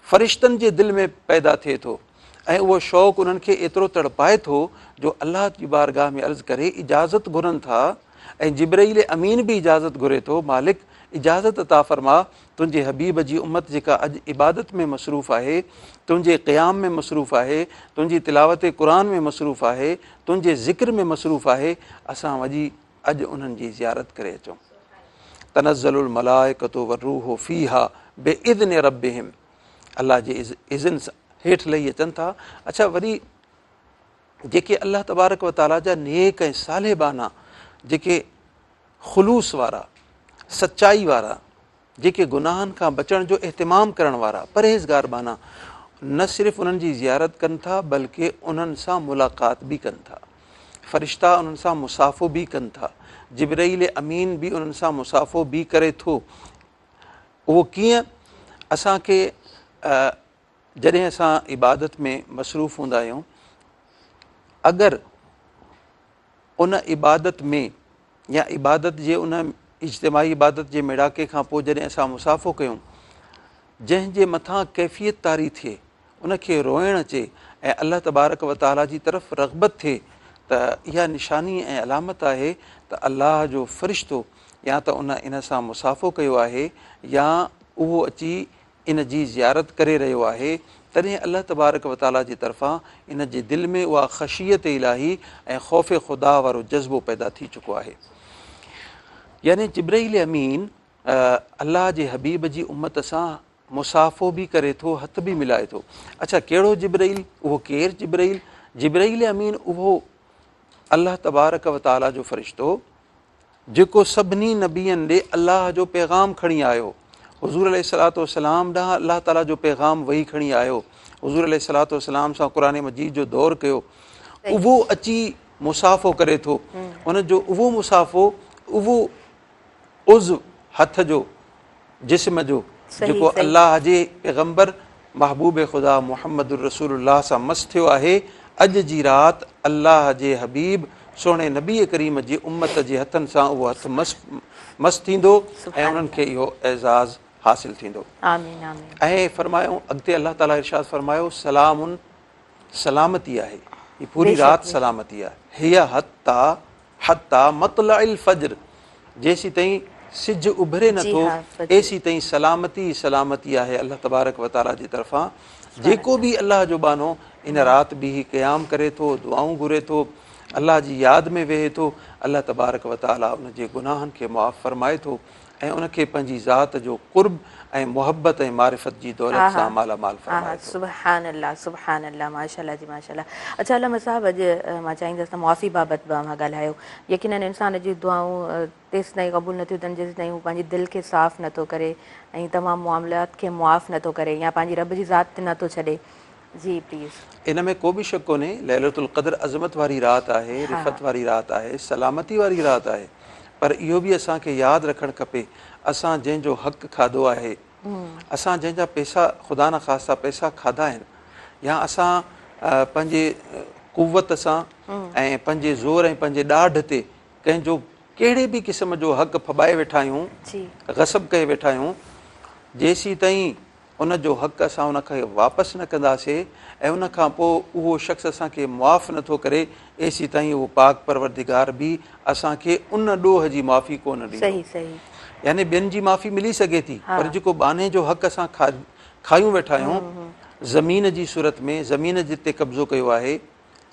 फ़रिश्तनि जे दिलि में पैदा थिए थो, ऐं उहो शौक़ु उन्हनि खे एतिरो तड़पाए थो जो अल्लाह जी बारगाह में अर्ज़ु करे इजाज़त घुरनि था। ऐं जिब्राईल अमीन बि इजाज़त घुरे थो, मालिक इजाज़त अता फ़रमा, तुंहिंजे हबीब जी उम्मत जेका अॼु इबादत में मसरूफ़ आहे, तुंहिंजे क़याम में मसरूफ़ आहे, तुंहिंजी तिलावत क़ुरान में मसरूफ़ आहे, तुंहिंजे ज़िक्र में मसरूफ़ आहे, असां वञी अॼु उन्हनि जी ज़ियारत करे अचूं। तनज़्ज़लुल मलाइकतु वरूहो फ़ीहा बिइज़्नि रब्बिहिम, अल्लाह जे इज़्न सां हेठि लही अचनि था। अच्छा, वरी जेके अल्लाह तबारक व तआला जा नेक ऐं साले बाना, जेके ख़ुलूस वारा, सचाई वारा, जेके गुनाहनि खां बचण जो एहतिमाम करण वारा, परहेज़गार बाना, न सिर्फ़ु उन्हनि जी ज़ियारत कनि था बल्कि उन्हनि सां मुलाक़ात बि कनि था। फ़रिश्ता उन्हनि सां मुसाफ़ो बि कनि था, जिब्राईल अमीन बि उन्हनि सां मुसाफ़ो बि करे थो। उहो कीअं? असांखे जॾहिं असां इबादत में मसरूफ़ हूंदा आहियूं, अगरि उन इबादत में या इबादत जे उन इज्तिमाही इबादत जे मेड़ाके खां पोइ जॾहिं असां मुसाफ़ो कयूं, जंहिंजे मथां कैफ़ियत तारी थिए, उनखे रोइणु अचे ऐं अल्लाह तबारक व तआला जी तरफ़ रग़बत थिए, त इहा निशानी ऐं अलामत आहे त अल्लाह जो फ़रिश्तो या त इन सां मुसाफ़ो कयो आहे या उहो अची इन जी ज़ियारत करे रहियो आहे। तॾहिं अल्लाह तबारक व तआला जी तरफ़ां इन जे दिलि में उहा ख़शियत इलाही ऐं ख़ौफ़ ख़ुदा वारो जज़्बो पैदा थी चुको आहे। यानी जिब्राईल अमीन अल्लाह जे हबीब जी उम्मत सां मुसाफ़ो बि करे थो, हथ बि मिलाए थो। अच्छा, कहिड़ो जिब्राईल? उहो केरु जिब्राईल? जिब्राईल अमीन उहो अल्लाह तबारक व तआला जो फ़रिश्तो जेको सभिनी नबियनि ॾे अल्लाह जो पैगाम खणी आयो। हुज़ूर अलैहिस्सलातु वस्सलाम ॾांहुं अल्लाह ताला जो पैगाम वही खणी आयो, हुज़ूर अलैहिस्सलातु वस्सलाम सां क़ुरान मजीद जो दौर कयो, उहो अची मुसाफ़ो करे थो। उन जो उहो मुसाफ़ो उहो उज़्व हथ जो जिस्म जो सही, जेको सही। अल्लाह जे पैगंबर महबूब ख़ुदा मुहम्मद रसूलुल्लाह सां मस थियो आहे, अॼु जी राति अल्लाह जे हबीब सोणे नबी करीम जी उम्मत जे हथनि सां उहो हथ मस थींदो ऐं उन्हनि खे इहो एज़ाज़ हासिल थींदो। आमीन आमीन। ऐं फरमायो अॻिते अल्लाह ताला इरशाद फरमायो सलामुन, सलामती आहे, ही पूरी बेशक, राति बेशक। सलामती आहे। हिया हत्ता मतलइल फज्र, जेसी ताईं सिज उभरे जी नथो हाँ, फज्र। एसी ताईं सलामती सलामती आहे अल्लाह तबारक व ताला जी तरफ़ां। जेको बि अल्लाह जो बानो इन राति बि क़याम करे थो, दुआऊं घुरे थो, अल्लाह जी यादि में वेहे थो, अल्लाह तबारक व ताला उन जे गुनाहनि खे मुआफ़ फरमाए थो ऐं उनखे पंहिंजी ज़ात जो क़ुर्ब ऐं मुहबत ऐं मारिफत जी दौलत सां मालामाल फरमाए थो। सुभान अल्लाह माशाल्लाह जी माशाल्लाह। अच्छा अल्लामा साहब, अॼु मां चाहींदसि त मुआफ़ी बाबति बि मां ॻाल्हायो। यकीनन इंसान जी दुआऊं तेसि ताईं क़बूल नथियूं थियनि जेसि ताईं हू पंहिंजी दिलि खे साफ़ नथो करे ऐं तमामु मामलात खे मुआफ़ नथो करे या पंहिंजी रब जी ज़ात ते नथो छॾे। जी प्लीज़। इन में को बि शक कोन्हे, लैलतुल क़द्र अज़मत वारी राति आहे, रिफ़त वारी राति आहे, सलामती वारी राति आहे। पर इहो बि असांखे यादि रखणु खपे, असां जंहिंजो हक़ खाधो आहे, असां जंहिंजा पैसा ख़ुदा न ख़ास्ता पैसा खाधा आहिनि, या असां पंहिंजे कुवत सां ऐं पंहिंजे ज़ोर ऐं पंहिंजे ॾाढ ते कंहिंजो कहिड़े बि क़िस्म जो हक़ फॿाए वेठा आहियूं, ग़सब करे वेठा आहियूं, जेसी ताईं उन जो हक़ असां उनखे वापसि न कंदासीं ऐं उन खां पोइ उहो शख़्स असांखे मुआफ़ नथो करे, एसी ताईं उहो पाक परवरदिगार बि असांखे उन ॾोह जी माफ़ी कोन ॾींदो। सही सही। यानी ॿियनि जी माफ़ी मिली सघे थी, पर जेको बाने जो हक़ असां खायूं वेठा आहियूं, ज़मीन जी सूरत में, ज़मीन जिते कब्ज़ो कयो आहे,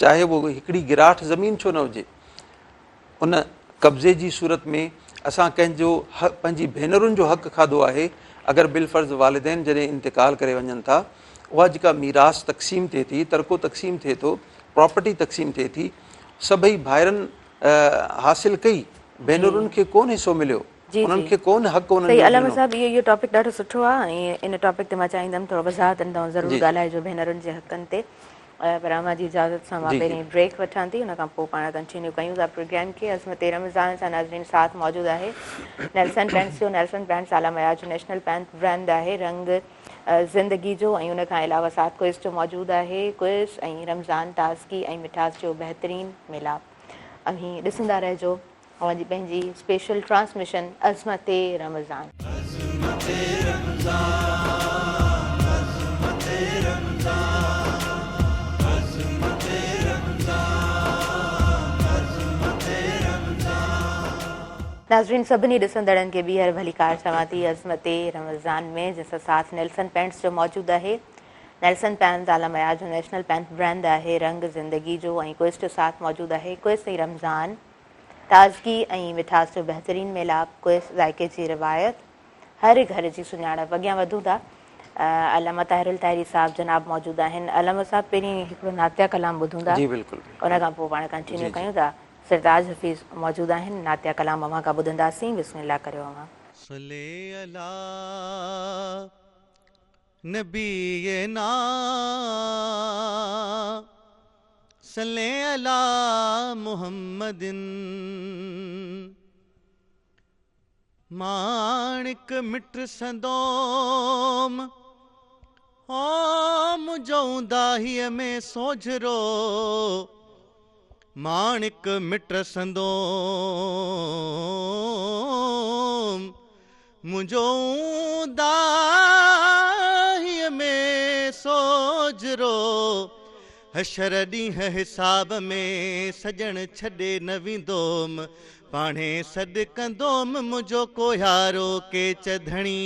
चाहे उहो हिकिड़ी गिराठ ज़मीन छो न हुजे, उन कब्ज़े जी सूरत में असां कंहिंजो पंहिंजी भेनरुनि जो हक़ खाधो आहे। अगरि बिलफ़र्ज़ वालिदैन जॾहिं इंतिकाल करे वञनि था, उहा जेका मीरास तक़सीम थिए थी, तरको तक़सीम थिए थो, प्रॉपर्टी तक़सीम थिए थी, सभई भाइरनि हासिल कई, भेनरुनि खे कोन हिसो मिलियो, उन्हनि खे कोन हक़ उन्हनि जो अल्लामा ॾिनो। साहब इहो टॉपिक ॾाढो सुठो आहे ऐं इन टॉपिक ते मां चाहींदमि थोरो वज़ाहत तव्हां ज़रूरु ॻाल्हाइजो भेनरुनि जे हक़नि ते। पर अमा जी इजाज़त सां मां पहिरीं ब्रेक वठां थी, हुन खां पोइ पाण कंटिन्यू कयूं था प्रोग्राम खे। अज़मत रमज़ान सां नाज़रीन साथ मौजूदु आहे नेल्सन पैंट्स जो। नेल्सन पैंट्स आला मयार जो नेशनल पैंट ब्रांड आहे, रंग ज़िंदगी जो, ऐं उन खां अलावा साथ क्विज़ जो मौजूदु आहे। क्विज़ ऐं रमज़ान ताज़गी ऐं मिठास जो बहितरीनु मिलाप। अहीं ॾिसंदा रहिजो अवांजी पंहिंजी स्पेशल ट्रांसमिशन अज़मत रमज़ान। नाज़रीन सभिनी ॾिसंदड़नि खे ॿीहर भली कार चवां थी अज़मत रमज़ान में, जंहिंसां साथ नेल्सन पैंट्स जो मौजूदु आहे। नेल्सन पैंट्स आला मयार जो नेशनल पैंट ब्रांड आहे, रंग ज़िंदगी जो, ऐं क्विज़ जो साथ मौजूदु आहे। क्विज़ ऐं रमज़ान ताज़गी ऐं मिठास जो बहितरीनु मिलाप, क्विज़ ज़ाइके जी रिवायत, हर घर जी सुञाणप। अॻियां वधूं था, अल्लामा ताहिरुल ताहिरी साहब जनाब मौजूदु आहिनि। अल्लामा साहब पहिरीं हिकिड़ो नातिया कलाम ॿुधूं था, उन खां पोइ पाण कंटिन्यू कयूं था। सरताज हफ़ीज़ मौजूदु आहिनि, नातिया कलाम अव्हां खां ॿुधंदासीं। बिस्मिल्लाह करियो अव्हां। सल्ले अला नबीना सल्ले अला मुहम्मदिन माणिक मिट संदोम ओ मुझो दाहीअ में सोझरो माणिक मिट संदोम मुझो दाहीअ में सोझरो हशर ॾींहं हिसाब में सॼण छॾे न वेंदोम पाणे सॾु कंदोम मुझो कोयारो के चधणी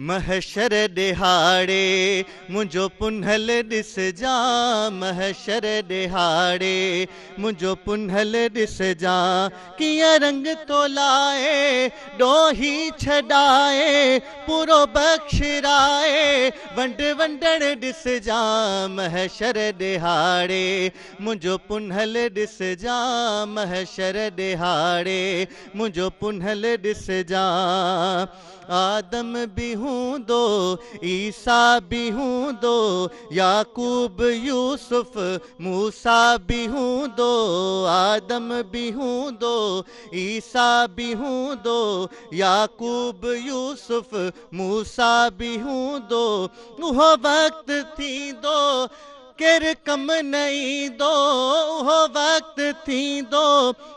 महशर ॾिहाड़े मुंहिंजो पुन्हल ॾिसजा महशर ॾिहाड़े मुंहिंजो पुन्हल ॾिसजा कीअं रंग तो लाए ॾोही छॾाए पूरो बख़्शिराए वंड वंडण ॾिसजा महशर ॾिहाड़े मुंहिंजो पुन्हल ॾिसजा महशर ॾिहाड़े मुंहिंजो पुन्हल ॾिसजा आदम भी हूंदो ईसा भी हूंदो याकूब यूसुफ मूसा भी हूंदो आदम भी हूंदो ईसा भी हूंदो याकूब यूसुफ मूसा भी हूंदो उहो वक़्तु थींदो केरु कम न ईंदो उहो वक़्तु थींदो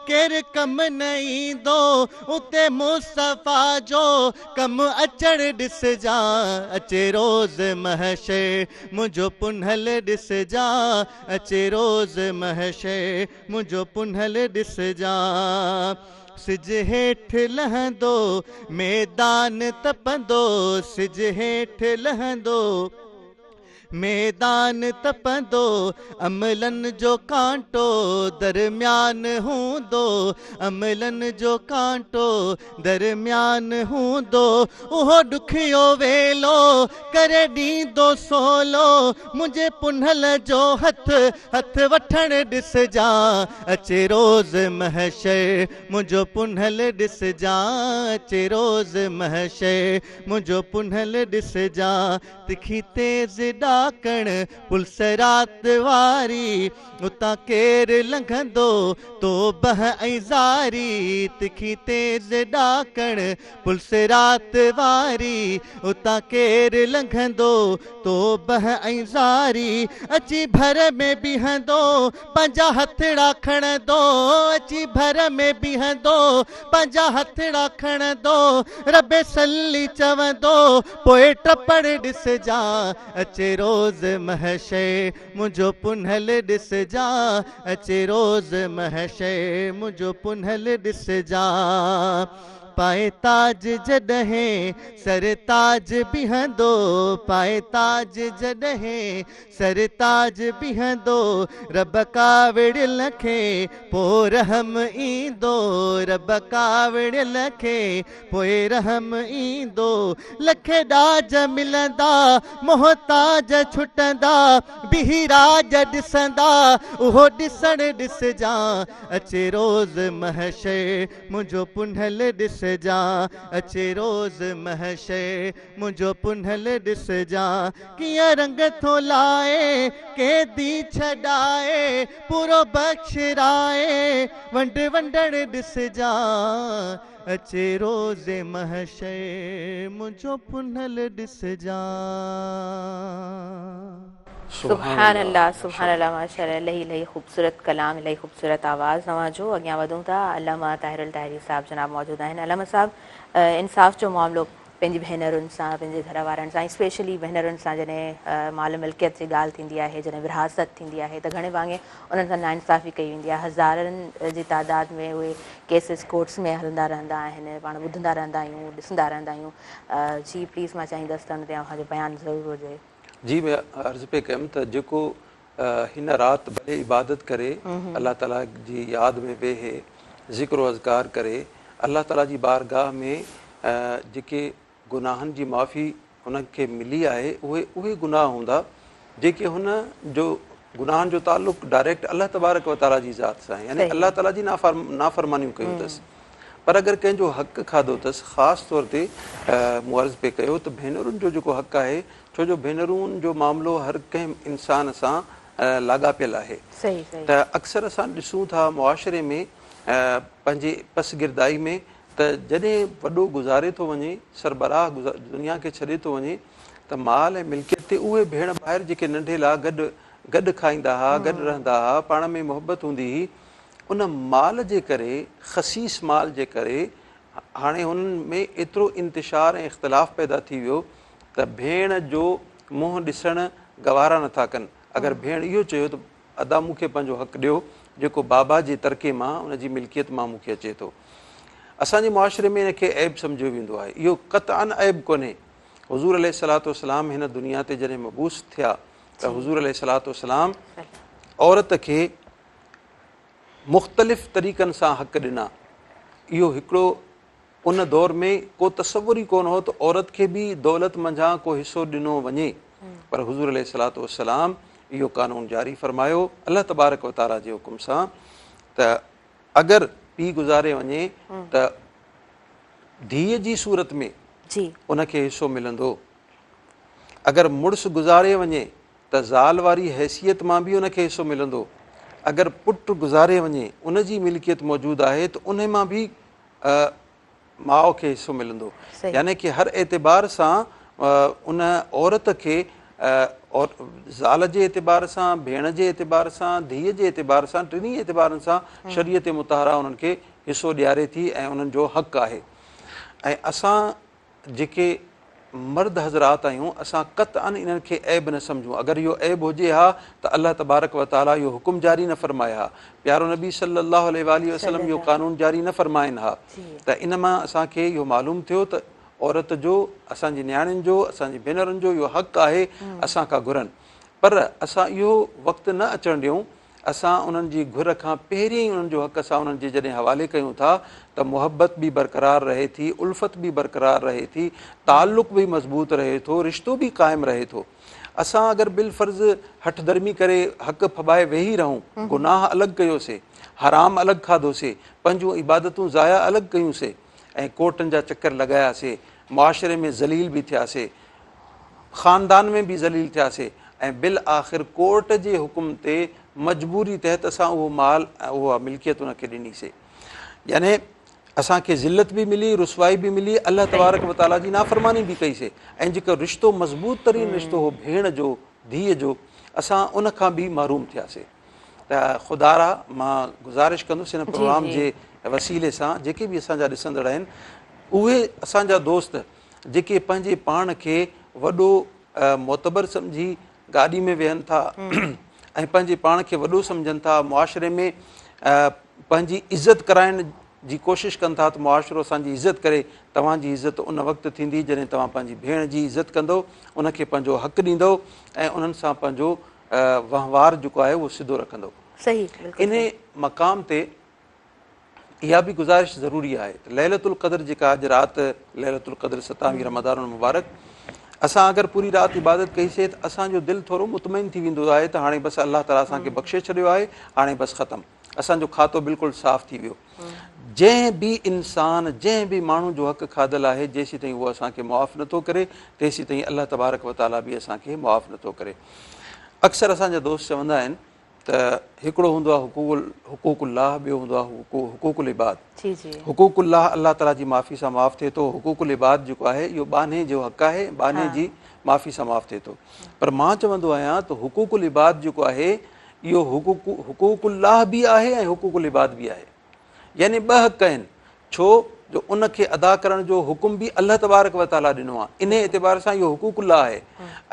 केरु कम न ईंदो उते मुस्तफ़ा जो कम अचणु ॾिसजां अचे रोज़ महशर मुंहिंजो पुन्हल ॾिसजां अचे रोज़ महशर मुंहिंजो पुन्हल ॾिसजां सिज हेठि लहंदो मैदान तपंदो सिज हेठि लहंदो मैदान तपंदो अमलनि जो कांटो दरमियान हूंदो अमलनि जो कांटो दरमियान हूंदो उहो ॾुखियो वेलो करे ॾींदो सोलो मुंहिंजे पुन्हल जो हथ वठणु ॾिसजां अचे रोज़ महशर मुंहिंजो पुन्हल ॾिसजां अचे रोज़ महशर मुंहिंजो पुन्हल ॾिसजां तिखी तेज़ ॾाकण पुलसरात वारी उतां केरु लंघंदो तौबह ऐं ज़ारी तिखी तेज़ ॾाकण पुलसरात वारी उतां केरु लंघंदो तौबह ऐं ज़ारी अची भर में बीहंदो पंहिंजा हथड़ा खणंदो अची भर में बीहंदो पंहिंजा हथड़ा खणंदो रबे सल्ली चवंदो पोइ टपड़ ॾिसजां अचे रोज़ महशर मुंहिंजो पुन्हल ॾिसजां अचे रोज़ महशर मुंहिंजो पुन्हल ॾिसजां पाए ताज जॾहिं सरताज बीहंदो पाए ताज जॾहिं सरताज बीहंदो रब कावड़ियल खे पोइ रहम ईंदो रब कावड़ियल खे पोइ रहम ईंदो लखे ॾाज मिलंदा मोहताज छुटंदा बिही राज ॾिसंदा उहो ॾिसण ॾिसजां अचे रोज़ महशर मुंहिंजो पुन्हल ॾिसजां अचे रोज़ महशर मुंहिंजो पुन्हल ॾिसजां कीअं रंग थो लाए कैदी छॾाए पूरो बख़्शराए वंड वंडण ॾिसजां अचे रोज़ महशर मुंहिंजो पुन्हल ॾिसजां सुभान अल्लाह माशाअल्लाह इलाही ख़ूबसूरत कलाम इलाही ख़ूबसूरत आवाज़ तव्हांजो अॻियां वधूं था अल्लामा ताहिरुल ताहिरी साहब जनाब मौजूदु आहिनि अल्लामा साहब इंसाफ़ जो मामिलो पंहिंजी भेनरुनि सां पंहिंजे घर वारनि सां स्पेशली भेनरुनि सां जॾहिं माल मिल्कियत जी ॻाल्हि थींदी आहे जॾहिं विरासत थींदी आहे त घणे भाङे उन्हनि सां नाइंसाफ़ी कई वेंदी आहे हज़ारनि जी तादाद में उहे केसिस कोर्ट्स में हलंदा रहंदा आहिनि पाण ॿुधंदा रहंदा आहियूं ॾिसंदा रहंदा आहियूं जी प्लीज़ मां चाहींदसि त हुन ते अव्हांजो बयानु ज़रूरु हुजे जी मैं अर्ज़ पे कयुमि त जेको हिन राति भले इबादत करे अल्लाह ताला जी यादि में वेहे ज़िक्र अज़कार करे अल्लाह ताला जी बारगाह में जेके गुनाहनि जी माफ़ी हुनखे मिली आहे उहे गुनाह हूंदा जेके हुन जो गुनाहनि जो ताल्लुक़ डायरेक्ट अल्लाह तबारक व ताला जी ज़ात सां आहे यानी अल्लाह ताला जी नाफ़रमानियूं कयूं अथसि पर अगरि कंहिंजो हक़ु खाधो अथसि ख़ासि तौर ते मूं अर्ज़ु पे कयो त भेनरुनि जो जेको हक़ु आहे छो जो भेनरुनि जो मामिलो हर कंहिं इंसान सां लाॻापियल आहे त अक्सर असां ॾिसूं था मुआशिरे में पंहिंजे पसगिरदाई में त जॾहिं वॾो गुज़ारे थो वञे सरबराह दुनिया खे छॾे थो वञे त माल ऐं मिल्कियत ते उहे भेण ॿाहिरि जेके नंढे ला गॾु खाईंदा हुआ गॾु रहंदा हुआ पाण में मुहबत हूंदी हुई उन माल जे करे ख़सीस माल जे करे हाणे हुननि में एतिरो इंतिशार ऐं इख़्तिलाफ़ पैदा थी वियो त भेण जो मुंहुं ॾिसणु गवारा नथा कनि अगरि भेण इहो चयो त अदा मूंखे पंहिंजो हक़ु ॾियो जेको बाबा जे तरके मां उनजी मिल्कियत मां मूंखे अचे थो असांजे मुआशिरे में इनखे ऐब सम्झियो वेंदो आहे इहो क़तअन ऐब कोन्हे हुज़ूर अलैहिस्सलातु वस्सलाम हिन दुनिया ते जॾहिं मबूस थिया त हुज़ूर अलैहिस्सलातु वस्सलाम औरत खे मुख़्तलिफ़ तरीक़नि सां हक़ ॾिना इहो हिकिड़ो उन दौर में को तसवुर ई कोन हो त औरत खे बि दौलत मंझां को हिसो ॾिनो वञे पर हुज़ूर अलैहिस्सलातु वस्सलाम इहो कानून जारी फ़रमायो अल्लाह तबारक व ताला जे हुकुम सां त अगरि पीउ गुज़ारे वञे त धीअ जी सूरत में जी उनखे हिसो मिलंदो। अगरि मुड़ुसु गुज़ारे वञे त ज़ाल वारी हैसियत मां बि उनखे हिसो मिलंदो। अगरि पुटु गुज़ारे वञे उन जी मिल्कियत मौजूदु आहे त उन मां बि माउ खे हिसो मिलंदो। सही यानी कि हर एतबार सां उन औरत खे और ज़ाल जे एतबार सां, भेण जे एतबार सां, धीअ जे एतबार सां, टिनी एतबारनि सां शरीयत मुताहरा उन्हनि खे हिसो ॾियारे थी ऐं उन्हनि जो हक़ु आहे। ऐं असां जेके मर्द हज़रात आहियूं असां क़तअन इन्हनि खे ऐब न सम्झूं। अगरि इहो ऐब हुजे हा त अलाह तबारक व ताला इहो हुकुम जारी न फ़रमाए हा, प्यारो नबी सल्लल्लाहु अलैहि वसल्लम इहो कानून जारी न फ़रमाइनि हा। त इन मां असांखे इहो मालूम थियो त औरत जो, असांजी नियाणियुनि जो, असांजी भेनरुनि जो इहो हक़ु आहे असां खां घुरनि। पर असां इहो वक़्तु न अचणु ॾियूं, असां उन्हनि जी घुर खां पहिरीं ई उन्हनि जो हक़ु असां उन्हनि जे जॾहिं हवाले कयूं था त मुहबत बि बरक़रार रहे थी, उल्फत बि बरक़रार रहे थी, ताल्लुक़ बि मज़बूत रहे थो, रिश्तो बि क़ाइमु रहे थो। असां अगरि बिलफ़र्ज़ हठ धर्मी करे हक़ फॿाए वेही रहूं, गुनाह अलॻि कयोसीं, हराम अलॻि खाधोसीं, पंहिंजूं इबादतूं ज़ाया अलॻि कयूंसीं ऐं कोर्टनि जा चकर लॻायासीं, मुआशिरे में ज़लील बि थियासीं, ख़ानदान में बि ज़लील थियासीं ऐं बिल आख़िर कोर्ट जे हुकुम ते मजबूरी तहत असां उहो माल ऐं उहा मिल्कियत उनखे ॾिनीसीं। यानी असांखे ज़िल्लत बि मिली, रुसवाई बि मिली, अलाह तबारक व ताला जी नाफ़रमानी बि कईसीं। ऐं जेको रिश्तो मज़बूत तरीन रिश्तो हो भेण जो, धीअ जो, असां उन खां बि महरूम थियासीं। त ख़ुदारा मां गुज़ारिश कंदुसि हिन प्रोग्राम जे वसीले सां जेके बि असांजा ॾिसंदड़ आहिनि उहे असांजा दोस्त जेके पंहिंजे पाण खे वॾो मोतबर सम्झी गाॾी में वेहनि था ऐं पंहिंजे पाण खे वॾो सम्झनि था, मुआशिरे में पंहिंजी इज़त कराइण जी कोशिशि कनि था त मुआशिरो असांजी इज़त करे। तव्हांजी इज़त उन वक़्तु थींदी जॾहिं तव्हां पंहिंजी भेण जी इज़त कंदो, उनखे पंहिंजो हक़ु ॾींदो ऐं उन्हनि सां पंहिंजो वहिंवार जेको आहे उहो सिधो रखंदो। सही इन मक़ाम ते इहा बि गुज़ारिश ज़रूरी आहे त लैलतुल क़द्र जेका अॼु राति लैलतुल क़द्र 27 रमज़ान मुबारक, असां अगरि पूरी राति इबादत कईसीं त असांजो दिलि थोरो मुतमइन थी वेंदो आहे त हाणे बसि अलाह ताला असांखे बख़्शे छॾियो आहे, हाणे बसि ख़तमु, असांजो खातो बिल्कुलु साफ़ु थी वियो। जंहिं बि इंसान, जंहिं बि माण्हू जो हक़ु खाधल आहे जेसीं ताईं उहो असांखे मुआफ़ नथो करे तेसीं ताईं अलाह तबारक व ताला बि असांखे मुआफ़ नथो करे। अक्सर असांजा दोस्त चवंदा आहिनि त हिकिड़ो हूंदो आहे हुकूकुल्लाह, ॿियो हूंदो आहे हुकूकुल इबाद। हुकूकुल्लाह अलाह ताला जी माफ़ी सां माफ़ थिए थो, हुकूकुल इबाद जेको आहे इहो बाने जो हक़ु आहे, बाने जी माफ़ी सां माफ़ थिए थो। पर मां चवंदो आहियां त हुकूकुल इबाद जेको आहे इहो हुकूकुल्लाह बि आहे ऐं हुकूकुल इबाद बि आहे। यानी ॿ हक़ आहिनि, छो जो उनखे अदा करण जो हुकुम बि अलाह तबारक व ताला ॾिनो आहे। इन एतबार सां इहो हुकूकुल्लाह आहे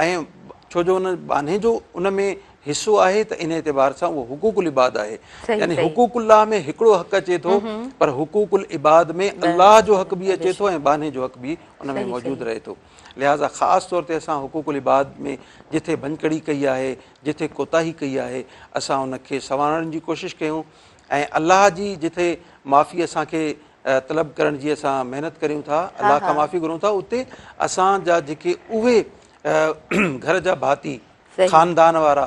ऐं छो जो उन बाने जो उन में हिसो आहे त इन एतबार सां उहो हुकूकुल इबाद आहे। यानी हुकूकुल्लाह में हिकिड़ो हक़ु अचे थो पर हुकूकुल इबाद में अलाह जो हक़ बि अचे थो ऐं बाने जो हक़ बि उन में मौजूदु रहे थो। लिहाज़ा ख़ासि तौर ते असां हुकूकुल इबाद में जिथे भंजकड़ी कई आहे, जिथे कोताही कई आहे, असां उनखे संवारण जी कोशिशि कयूं ऐं अलाह जी जिथे माफ़ी असांखे तलब करण जी असां महिनत करियूं था, अलाह खां माफ़ी घुरूं था, उते असांजा जेके उहे घर जा भाती, ख़ानदान वारा,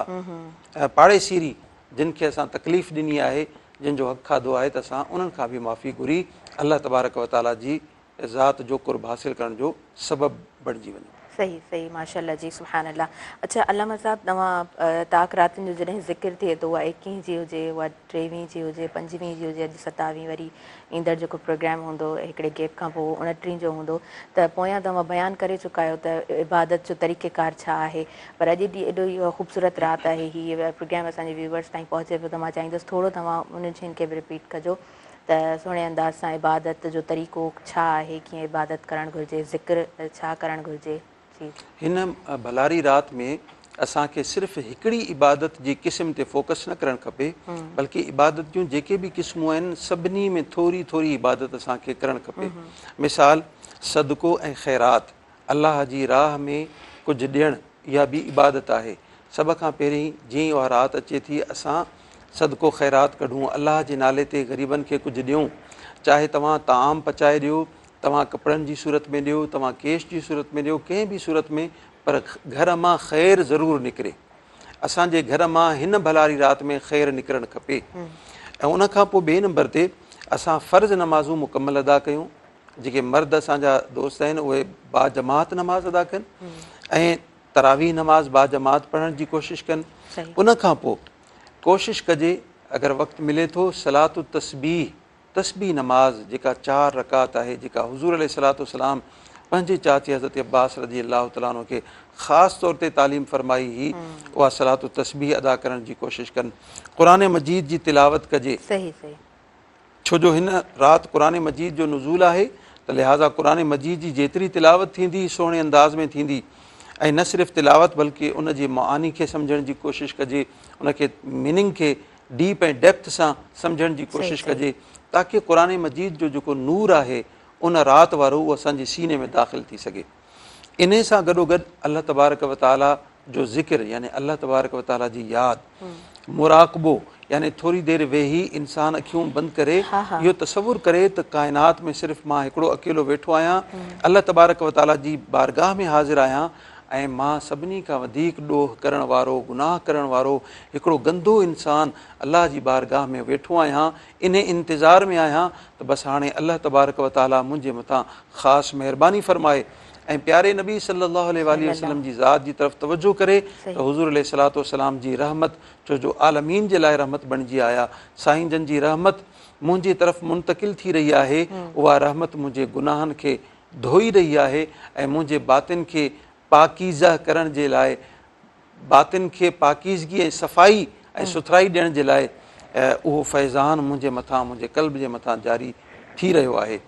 पाड़ेसीरी जिन खे असां तकलीफ़ ॾिनी आहे, जिन जो हक़ु खाधो आहे, त असां उन्हनि खां बि माफ़ी घुरी अलाह तबारक व ताला जी ज़ात जो कुर्ब हासिल करण जो सबबु बणिजी वञे। सही सही माशाल्लाह जी, सुभान अल्लाह। अच्छा अल्लामा साहब, तव्हां ताक रातिनि जो जॾहिं ज़िक्र थिए थो, उहा 21 जी हुजे, उहा 23 जी हुजे, 25 जी हुजे, अॼु 27 वरी ईंदड़ जेको प्रोग्राम हूंदो हिकिड़े गैप खां पोइ 29 जो हूंदो, त पोयां तव्हां बयानु करे चुका आहियो त इबादत जो तरीक़ेकार छा आहे। पर अॼु ॾींहुं एॾो इहो ख़ूबसूरत राति आहे, हीअ प्रोग्राम असांजे व्यूवर्स ताईं पहुचे पियो, त मां चाहींदुसि थोरो तव्हां उन्हनि शयुनि खे बि रिपीट कजो त सुहिणे अंदाज़ सां इबादत जो तरीक़ो छा आहे, कीअं इबादत करणु घुरिजे, ज़िक्र छा करणु घुरिजे। हिन भलारी राति में असांखे सिर्फ़ु हिकिड़ी इबादत जी क़िस्म ते फोकस न करणु खपे, बल्कि इबादत जूं जेके बि क़िस्मूं आहिनि सभिनी में थोरी थोरी इबादत असांखे करणु खपे। मिसाल सदको ऐं ख़ैरात, अलाह जी राह में कुझु ॾियणु, इहा बि इबादत आहे। सभ खां पहिरीं जीअं उहा राति अचे थी असां सदको ख़ैरात कढूं, अलाह जे नाले ते ग़रीबनि खे कुझु ॾियूं, चाहे तव्हां ताम पचाए ॾियो, तव्हां कपिड़नि जी सूरत में ॾियो, तव्हां कैश जी सूरत में ॾियो, कंहिं बि सूरत में, पर घर मां ख़ैरु ज़रूरु निकिरे। असांजे घर मां हिन भलारी राति में ख़ैरु निकिरणु खपे। ऐं उनखां पोइ ॿिए नंबर ते असां फ़र्ज़ नमाज़ूं मुकमल अदा कयूं, जेके मर्द असांजा दोस्त आहिनि उहे बाजमात नमाज़ अदा कनि ऐं तरावी नमाज़ बाजमात पढ़ण जी कोशिशि कनि। उन खां पोइ कोशिशि कजे अगरि वक़्तु मिले थो सलातु तस्बीह नमाज़ जेका 4 रकात आहे, जेका हुज़ूर अलैहिस्सलाम पंहिंजे चाचे हज़रत अब्बास रज़ी अल्लाह तआला अन्हु खे ख़ासि तौर ते तालीम फरमाई हुई, उहा सलातु तस्बीह अदा करण जी कोशिशि कनि। क़ुरान मजीद जी तिलावत कजे, छो जो हिन राति क़ुरान मजीद जो नुज़ूल आहे त लिहाज़ा क़ुरान मजीद जी जेतिरी तिलावत थींदी सुहिणे अंदाज़ में थींदी। ऐं न सिर्फ़ु तिलावत बल्कि उन जी मानी खे सम्झण जी कोशिशि कजे, उनखे मीनिंग खे डीप ऐं डेप्थ सां सम्झण जी कोशिशि कजे, ताकी क़ुरान मजीद जो जेको नूर आहे उन राति वारो उहो असांजे सीने में दाख़िल थी सघे। इन सां गॾोगॾु अल्लाह तबारक व तआला जो ज़िक्र यानी अल्लाह तबारक व तआला जी यादि, मुराक़बो यानी थोरी देरि वेही इंसान अखियूं बंदि करे इहो तसवुरु करे त काइनात में सिर्फ़ु मां हिकिड़ो अकेलो वेठो आहियां, अल्लाह तबारक व तआला जी बारगाह में हाज़िर आहियां ऐं मां सभिनी खां वधीक ॾोह करण वारो, गुनाह करण वारो हिकिड़ो गंदो इंसान अल्लाह जी बारगाह में वेठो आहियां। इन इंतज़ार में आहियां त बसि हाणे अल्लाह तबारक व तआला मुंहिंजे मथां ख़ासि महिरबानी फ़रमाए ऐं प्यारे नबी सल्लल्लाहु अलैहि वसल्लम जी ज़ात जी तरफ़ तवज्जो करे त हुज़ूर अलैहिस्सलाम जी रहमत, छो जो आलमीन जे लाइ रहमत बणिजी आया, साईं जन जी रहमत मुंहिंजे तरफ़ मुंतकिल थी रही आहे, उहा रहमत मुंहिंजे गुनाहनि खे धोई रही आहे ऐं मुंहिंजे बातिन खे पाकीज़ा करण जे लाइ, बातिन खे पाकीज़गी ऐं सफ़ाई ऐं सुथराई ॾियण जे लाइ उहो फैज़ान मुंहिंजे मथां, मुंहिंजे क़ल्ब जे मथां जारी थी रहियो आहे।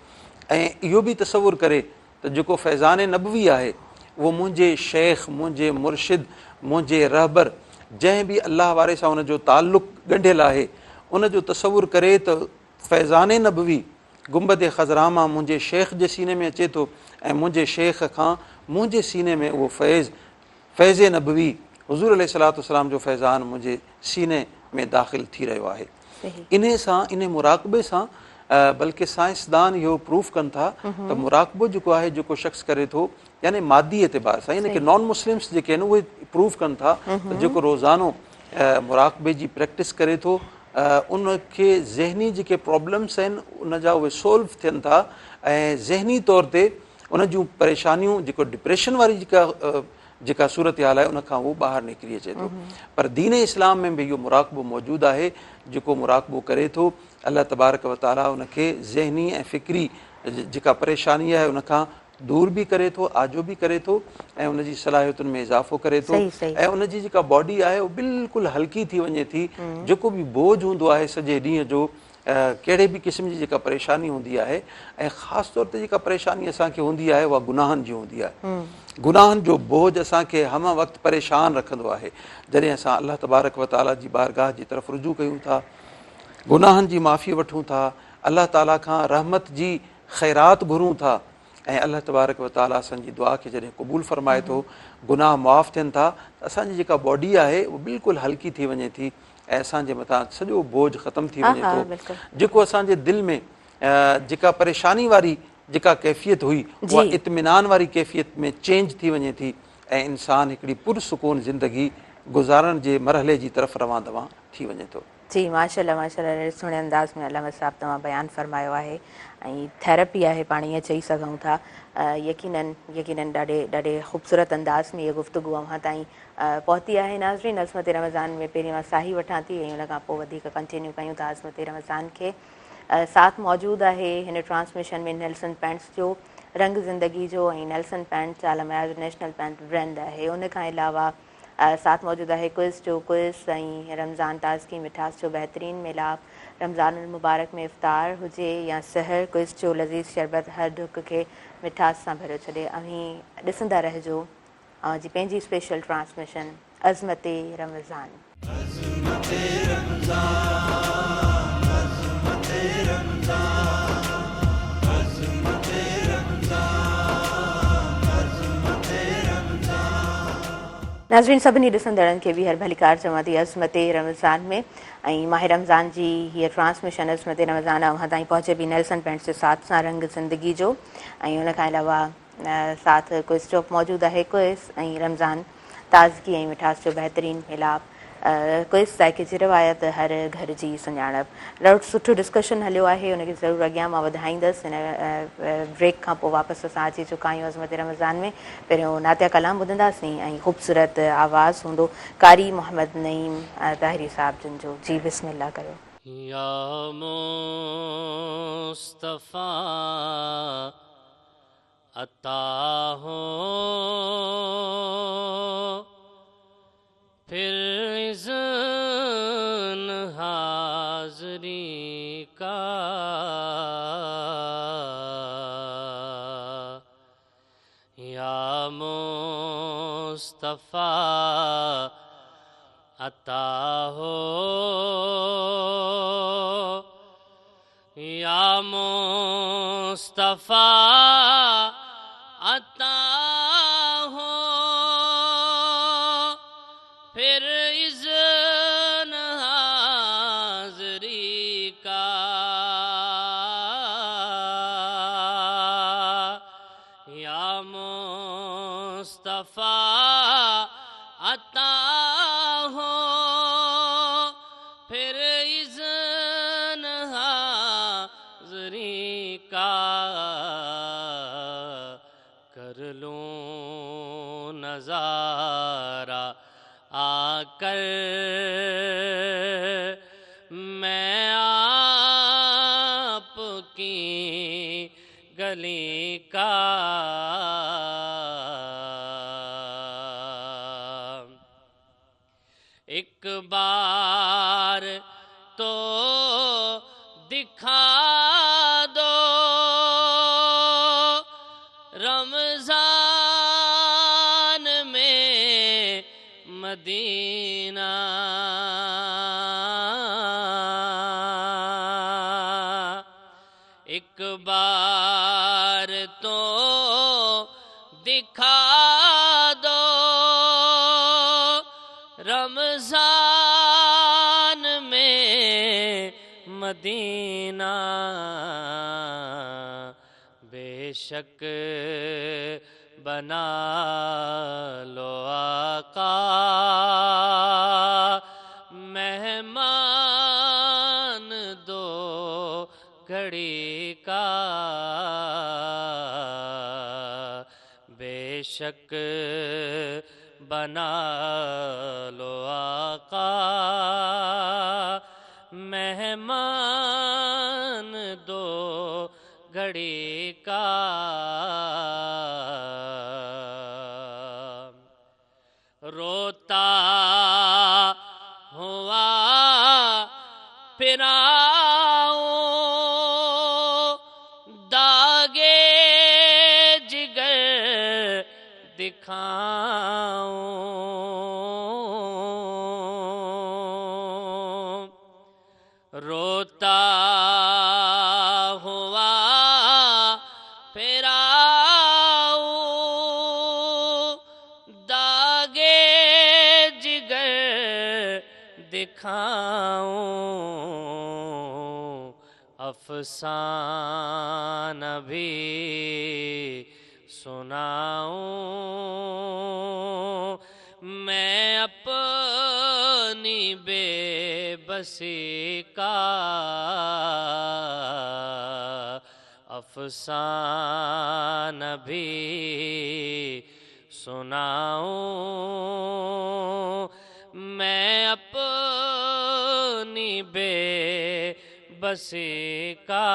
ऐं इहो बि तसवुरु करे त जेको फैज़ान नबवी आहे उहो मुंहिंजे शेख, मुंहिंजे मुर्शिद, मुंहिंजे रहबर जंहिं बि अल्लाह वारे सां उनजो ताल्लुक़ु ॻंढियलु आहे उन जो तसवुरु करे त फैज़ान नबवी गुंबद ख़ज़रा मां मुंहिंजे शेख जे सीने में अचे थो ऐं मुंहिंजे शेख खां मुंहिंजे सीने में उहो फैज़ नबवी हुज़ूर अलैहिस्सलाम जो फैज़ान मुंहिंजे सीने में दाख़िल थी रहियो आहे। इन सां, इन मुराक़बे सां बल्कि साइंसदान इहो प्रूफ कनि था त मुराक़बो जेको आहे, जेको शख़्स करे थो यानी मादी एतबार सां, यानी कि नॉन मुस्लिम्स जेके आहिनि उहे प्रूफ कनि था त जेको रोज़ानो मुराक़बे जी प्रैक्टिस करे थो उनखे ज़हनी जेके प्रॉब्लम्स आहिनि उन जा उहे सोल्व थियनि था ऐं ज़हनी तौर ते उन जूं परेशानियूं, जेको डिप्रेशन वारी जेका सूरत हाल आहे उनखां उहो ॿाहिरि निकिरी अचे थो। पर दीन इस्लाम में बि इहो मुराक़बो मौजूदु आहे, जेको मुराक़बो करे थो अल्लाह तबारक व तआला उनखे ज़हनी ऐं फ़िक्री जेका परेशानी आहे उनखां दूर बि करे थो, आजो बि करे थो ऐं उनजी सलाहियतुनि में इज़ाफ़ो करे थो ऐं उनजी जेका बॉडी आहे उहो बिल्कुलु हल्की थी वञे थी। जेको बि बोझ हूंदो आहे सॼे ॾींहं जो, कहिड़े बि क़िस्म जी जेका परेशानी हूंदी आहे ऐं ख़ासि तौर ते जेका परेशानी असांखे हूंदी आहे उहा गुनाहनि जी हूंदी आहे। गुनाहनि जो बोझ असांखे हम वक़्तु परेशान रखंदो आहे। जॾहिं असां अल्लाह तबारक व तआला जी बारगाह जी तरफ़ रुजू कयूं था, गुनाहनि जी माफ़ी वठूं था, अल्लाह ताला खां रहमत जी ख़ैरात घुरूं था ऐं अल्लाह तबारक व तआला असांजी दुआ खे जॾहिं क़बूल फ़रमाए थो, गुनाह मुआफ़ थियनि था, त असांजी जेका बॉडी आहे उहा बिल्कुलु हल्की थी वञे थी ऐं असांजे मथां सॼो बोझ ख़तमु थी वञे थो। जेको असांजे दिलि में जेका परेशानी वारी जेका कैफ़ियत हुई उहा इत्मिनान वारी कैफ़ियत में चेंज थी वञे थी ऐं इंसानु हिकिड़ी पुरसुकून ज़िंदगी गुज़ारण जे मरहले जी तरफ़ रवां दवां थी वञे थो। जी माशाल्लाह माशाल्लाह, सुहिणे अंदाज़ में अल्लामा साहब तव्हां बयानु फ़रमायो आहे ऐं थेरेपी आहे पाण ईअं चई सघूं था। यकीनन ॾाढे ख़ूबसूरत अंदाज़ में इहा गुफ़्तगू अव्हां ताईं पहुती आहे। नाज़रीन, अज़मत रमज़ान में पहिरीं मां साही वठां थी ऐं उन खां पोइ वधीक कंटिन्यू कयूं था अज़मत रमज़ान खे। साथ मौजूदु आहे हिन ट्रांसमिशन में नेल्सन पेंट्स जो रंग ज़िंदगी जो ऐं नेल्सन पेंट्स आलम नेशनल पेंट ब्रांड आहे। उन खां अलावा साथ मौजूदु आहे क्विज़ जो क्विज़ ऐं रमज़ान ताज़गी मिठास जो बहितरीनु मिलाप, रमज़ान मुबारक में इफ़्तार हुजे या सहर, क्विज़ जो लज़ीज़ शरबत हर ढुक खे मिठास सां भरियो छॾे। अहीं ॾिसंदा रहिजो जी पंहिंजी स्पेशल ट्रांसमिशन अज़मत रमज़ान। नाज़रीन, सभिनी ॾिसंदड़नि खे बि हर भलीकार चवां थी अज़मत रमज़ान में ऐं माह रमज़ान जी हीअ ट्रांसमिशन अज़मत रमज़ान अव्हां ताईं पहुचे बि नेल्सन पेंट्स जे साथ सां रंग ज़िंदगी जो ऐं उन खां अलावा साथ क्विज़ जो मौजूदु आहे क्विज़ ऐं रमज़ान ताज़गी ऐं मिठास जो बहितरीनु मिलाप। क्विज़ तव्हांखे जी रवायत हर घर जी सुञाणप। ॾाढो सुठो डिस्कशन हलियो आहे, उनखे ज़रूरु अॻियां मां वधाईंदसि। हिन ब्रेक खां पोइ वापसि असां अची चुका आहियूं अज़मत रमज़ान में। पहिरियों नातिया कलाम ॿुधंदासीं ऐं ख़ूबसूरत आवाज़ हूंदो कारी मोहम्मद नईम ताहिरी साहब जिन जो। जी बिस्मिल्लाह करियो। या मुस्तफ़ा अता हो फिर इज़्न हाज़री का, या मुस्तफ़ा अता हो, या मुस्तफ़ा अता हो फिर इज़्न हाज़री का, या मुस्तफ़ा अता हो फिर इज़्न हाज़री का, कर लूं नज़ारा आकर मैं आपकी गली का, एक बार तो दिखा दो रमज़ान में मदीना, एक बार तो दिखा दो रमज़ान में मदीना, बेशक बना लो आका मेहमान दो घड़ी का, बेशक बना लो आका मेहमान दो घड़ी का, रोता हुआ फिर आऊं दागे जिगर दिखाऊं, रोता हुआ फिर आऊं दागे जिगर दिखाऊं, अफसाना भी सुनाऊं मैं अपनी बेबसी का, अफसाना भी सुनाऊं मैं अपनी बेबसी का,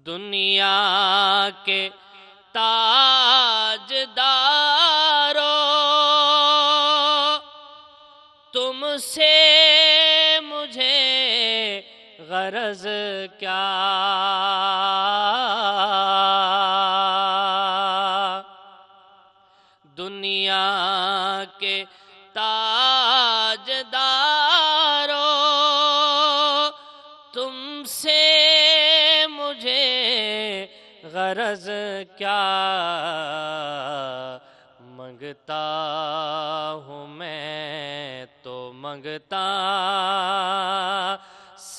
दुनिया के ताजदारों तुमसे मुझे गरज क्या, दुनिया के ताजदारों तुमसे मुझे गरज क्या, मंगता हूँ मैं तो मंगता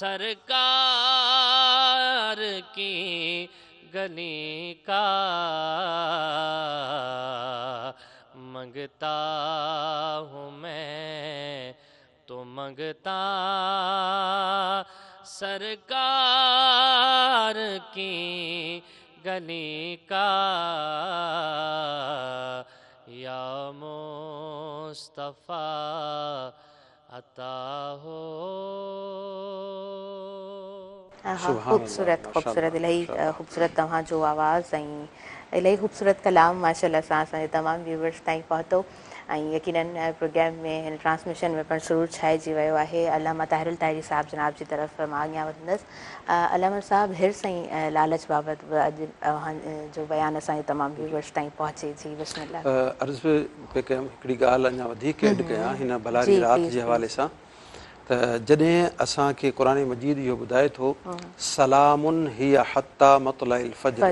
सरकार की گلی کا منگتا ہوں میں تو منگتا سرکار کی گلی کا یا مصطفیٰ عطا ہو. خوبصورت خوبصورت الہی خوبصورت तव्हां जो आवाज़ ऐं इलाही ख़ूबसूरत कलाम माशाअल्लाह सां असांजे तमामु व्यूवर्स ताईं पहुतो ऐं यकीनन प्रोग्राम में हिन ट्रांसमिशन में पिणु सुरूर छाइजी वियो आहे. अलामा ताहिरुल ताहिरी साहिब जनाब जी तरफ़ मां अॻियां वधंदसि. अलामा साहिब हिर्स ऐं लालच बाबति अॼु जो बयानु असांजे तमामु व्यूवर्स ताईं पहुचे. जी बिस्मिल्लाह. अर्ज़ पे कयां हिकिड़ी ॻाल्हि अञा वधीक ऐड कयां हिन भलारी राति जे हवाले सां त जॾहिं असांखे क़ुरान मजीद इहो ॿुधाए थो सलामुन हिया हत्ता मतलइल फज्र,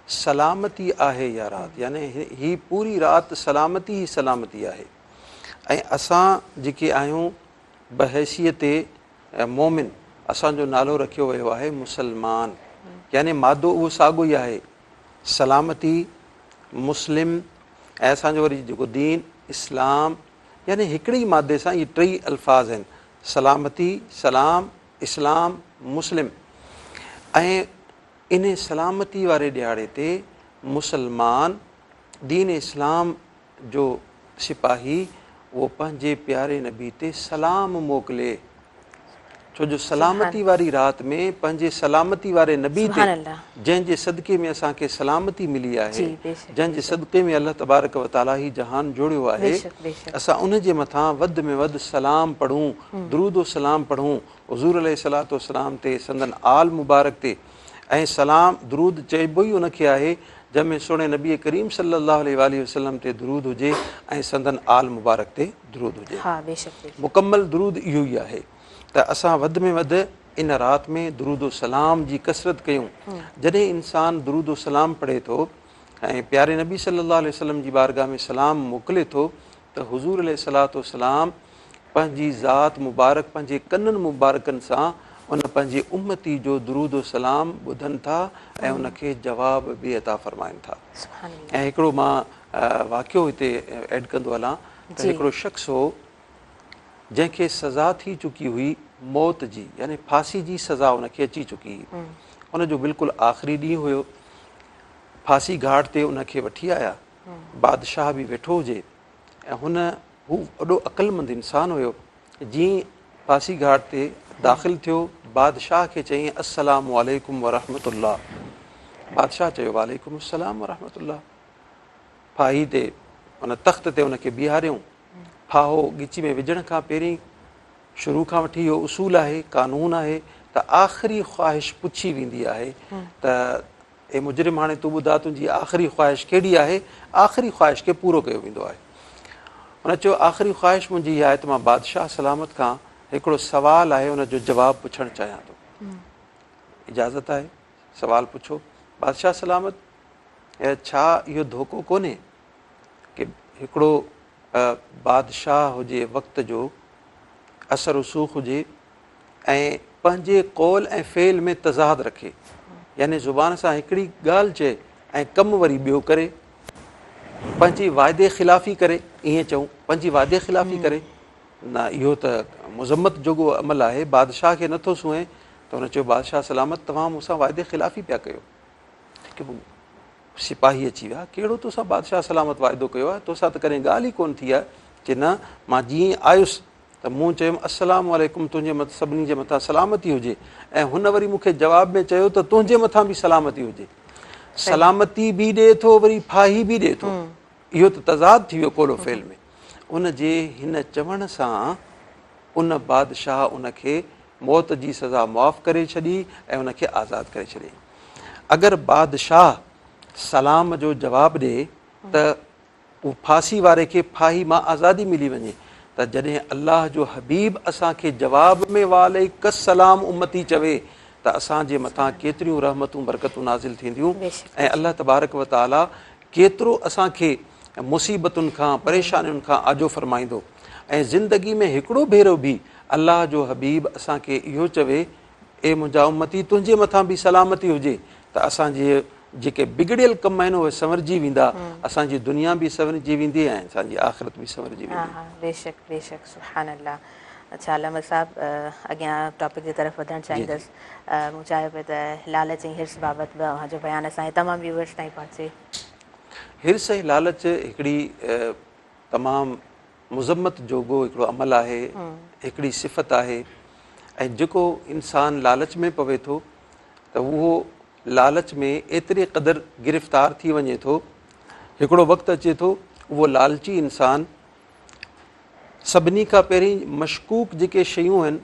सलामती आहे या राति, यानी ही पूरी राति सलामती ई सलामती आहे. ऐं असां जेके आहियूं बहैसियत मोमिन असांजो नालो रखियो वियो आहे मुसलमान, यानी मादो उहो साॻियो ई आहे सलामती मुस्लिम ऐं असांजो वरी जेको दीन इस्लाम, यानी हिकिड़ी मादे सां इहे टई अल्फाज़ आहिनि सलामती सलाम इस्लाम मुस्लिम. ऐं इन सलामती वारे ॾियारे ते मुसलमान दीन इस्लाम जो सिपाही उहो पंहिंजे प्यारे नबी ते सलाम मोकिले, छो जो सलामती वारी राति में पंहिंजे सलामती वारे नबी ते जंहिंजे सदक़े में असांखे सलामती मिली आहे, जंहिंजे सदक़े में अल्लाह तबारक व ताला ही जहान जोड़ियो आहे, असां उन जे मथां वधि में वधि सलाम पढ़ूं, दुरूद सलाम पढ़ूं हुज़ूर अलैहिस्सलातु वस्सलाम ते, संदन आल मुबारक ते. ऐं सलाम दुरूद चइबो ई उनखे आहे जंहिंमें सुहिणे नबी करीम सल्लल्लाहु अलैहि वसल्लम ते दुरूद हुजे ऐं संदन आल मुबारक ते दुरूद हुजे. मुकम्मल दुरूद इहो ई आहे त असां वधि में वधि इन राति में दुरूद सलाम जी कसरत कयूं. जॾहिं इंसान दुरूद सलाम पढ़े थो ऐं प्यारे नबी सल्लल्लाहु अलैहि वसल्लम जी बारगाह में सलाम मोकिले थो त हुज़ूर अलैहिस्सलातु वस्सलाम पंहिंजी ज़ात मुबारक पंहिंजे कननि मुबारकनि सां उन पंहिंजी उम्मती जो दुरूद सलाम ॿुधनि था ऐं उनखे जवाब बि अता फ़रमाइनि था. ऐं हिकिड़ो मां वाक़ियो हिते ऐड कंदो हलां त हिकिड़ो शख़्स हो जंहिंखे सज़ा थी चुकी हुई मौत जी, यानी फांसी जी सज़ा उनखे अची चुकी हुई. उनजो बिल्कुलु आख़िरी ॾींहुं हुयो, फांसी घाट ते उनखे वठी आया, बादशाह बि वेठो हुजे ऐं हू वॾो अक़लमंद इंसानु हुयो. जीअं फांसी घाट ते दाख़िल थियो बादशाह खे चयईं अस्सलामु अलैकुम वरहमतुल्लाह. बादशाह चयो वालेकुम अस्सलाम वरहमतुल्लाह. फाही ते उन तख़्त ते उनखे बीहारियऊं. फाहो ॻिची में विझण खां पहिरीं शुरू खां वठी इहो उसूल आहे, कानून आहे त आख़िरी ख़्वाहिश पुछी वेंदी आहे त ए मुजरिम हाणे तूं ॿुधा तुंहिंजी आख़िरी ख़्वाहिश कहिड़ी आहे, आख़िरी ख़्वाहिश खे पूरो कयो वेंदो आहे. हुन चयो आख़िरी ख़्वाहिश मुंहिंजी इहा आहे त मां बादशाह सलामत खां हिकिड़ो सुवालु आहे हुनजो जवाबु पुछणु चाहियां थो. इजाज़त आहे, सुवालु पुछो. बादशाह सलामत, छा इहो धोखो कोन्हे की हिकिड़ो बादशाह हुजे वक़्त जो असर रसूख़ हुजे ऐं पंहिंजे कौल ऐं फ़ेल में तज़ाद रखे, यानी ज़ुबान सां हिकिड़ी ॻाल्हि चए ऐं कमु वरी ॿियो करे, पंहिंजी वाइदे ख़िलाफ़ी करे, ईअं चऊं पंहिंजी वाइदे ख़िलाफ़ी करे, न इहो त मुज़म्मत जोॻो अमल आहे, बादशाह खे नथो सुहे. त हुन चयो बादशाह सलामत तव्हां मूंसां वाइदे ख़िलाफ़ी पिया कयो. सिपाही अची विया, कहिड़ो तोसां बादशाह सलामत वाइदो कयो आहे, तोसां त कॾहिं ॻाल्हि ई कोन्ह थी आहे. चए न, मां जीअं आयुसि त मूं चयुमि अस्सलामु अलैकुम, तुंहिंजे मथां सभिनी जे मथां सलामती हुजे, ऐं हुन वरी मूंखे जवाब में चयो त तुंहिंजे मथां बि सलामती हुजे. सलामती बि ॾिए थो वरी फाही बि ॾिए थो, इहो त तज़ाद थी वियो कोलो फ़ेल में. उन जे हिन चवण सां उन बादशाह उनखे मौत जी सज़ा मुआफ़ करे छॾी ऐं उनखे आज़ादु करे छॾियईं. अगरि बादशाह सलाम जो जवाबु ॾिए त उहो फांसी वारे खे फाही मां आज़ादी मिली वञे, त जॾहिं अल्लाह जो हबीब असांखे जवाब में वालेकुम सलाम उम्मती चवे त असांजे मथां केतिरियूं रहमतूं बरकतूं नाज़िल थींदियूं ऐं अल्लाह तबारक व ताला केतिरो असांखे मुसीबतुनि खां परेशानियुनि खां आजो फ़रमाईंदो. ऐं ज़िंदगी में हिकिड़ो भेरो बि अल्लाह जो हबीब असांखे इहो चवे ए मुंहिंजा उम्मती तुंहिंजे मथां बि सलामती हुजे, त असांजे जेके बिगड़ियल कम आहिनि उहे संवरजी वेंदा, असांजी दुनिया बि संवरजी वेंदी ऐं असांजी आख़िरत बि संवरजी हाँ वेंदी। हाँ बेशक बेशक सुभान अल्लाह। अच्छा अलामा साहब अॻियां टॉपिक जी तरफ़ वधणु चाहींदसि। मूं चाहियो पियो त लालच ऐं हिर्स बाबति बि अव्हांजो बयानु असांजे तमामु व्यूअर्स ताईं पहुचे। हिर्स ऐं लालच हिकिड़ी तमामु मुज़म्मत जोॻो हिकिड़ो अमल आहे, हिकिड़ी सिफ़त आहे, ऐं जेको इंसानु लालच में पवे थो त उहो लालच में एतिरे क़दुरु गिरफ़्तार थी वञे थो, हिकिड़ो वक़्तु अचे थो उहो लालची इंसानु सभिनी खां पहिरीं मशकूक जेके शयूं आहिनि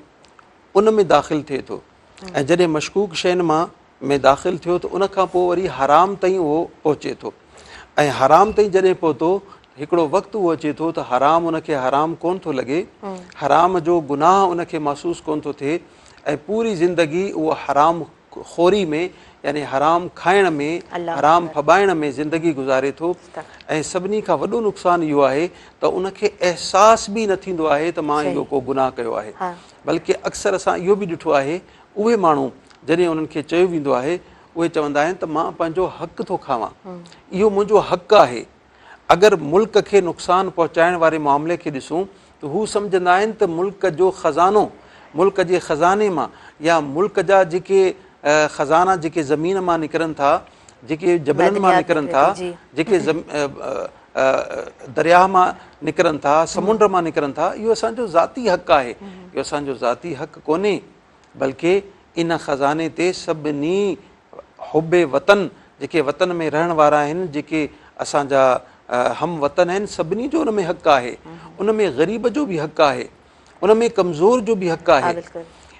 उन में दाख़िल थिए थो, ऐं जॾहिं मशकूक शयुनि में दाख़िल थियो त उन खां पोइ वरी हराम ताईं उहो पहुचे थो, ऐं हराम ताईं जॾहिं पहुतो हिकिड़ो वक़्तु उहो अचे थो त हराम उनखे हराम कोन थो लॻे, हराम जो गुनाह उनखे महसूसु कोन थो थिए, ऐं पूरी ज़िंदगी उहो हराम खोरी में यानी हराम खाइण में, हराम फॿाइण में ज़िंदगी गुज़ारे थो। ऐं सभिनी खां वॾो नुक़सानु इहो आहे त उनखे अहसास बि न थींदो आहे त मां इहो को गुनाह कयो आहे, बल्कि अक्सर असां इहो बि ॾिठो आहे उहे माण्हू जॾहिं उन्हनि खे चयो वेंदो आहे उहे चवंदा आहिनि त मां पंहिंजो हक़ थो खावां, इहो मुंहिंजो हक़ आहे। अगरि मुल्क खे नुक़सानु पहुचाइण वारे मामले खे ॾिसूं त हू सम्झंदा आहिनि त मुल्क जो ख़ज़ानो, मुल्क जे ख़ज़ाने मां या मुल्क जा जेके ख़ज़ाना जेके ज़मीन मां निकिरनि था, जेके जबलनि मां निकिरनि था, जेके दरिया मां निकिरनि था, समुंड मां निकिरनि था, इहो असांजो ज़ाती हक़ आहे। इहो असांजो ज़ाती हक़ कोन्हे, बल्कि इन ख़ज़ाने ते सभिनी हुबे वतन जेके वतन में रहण वारा आहिनि, जेके असांजा हम वतन आहिनि, सभिनी जो उन में हक़ आहे, उन में ग़रीब जो बि हक़ आहे, उन में कमज़ोर जो बि हक़ आहे।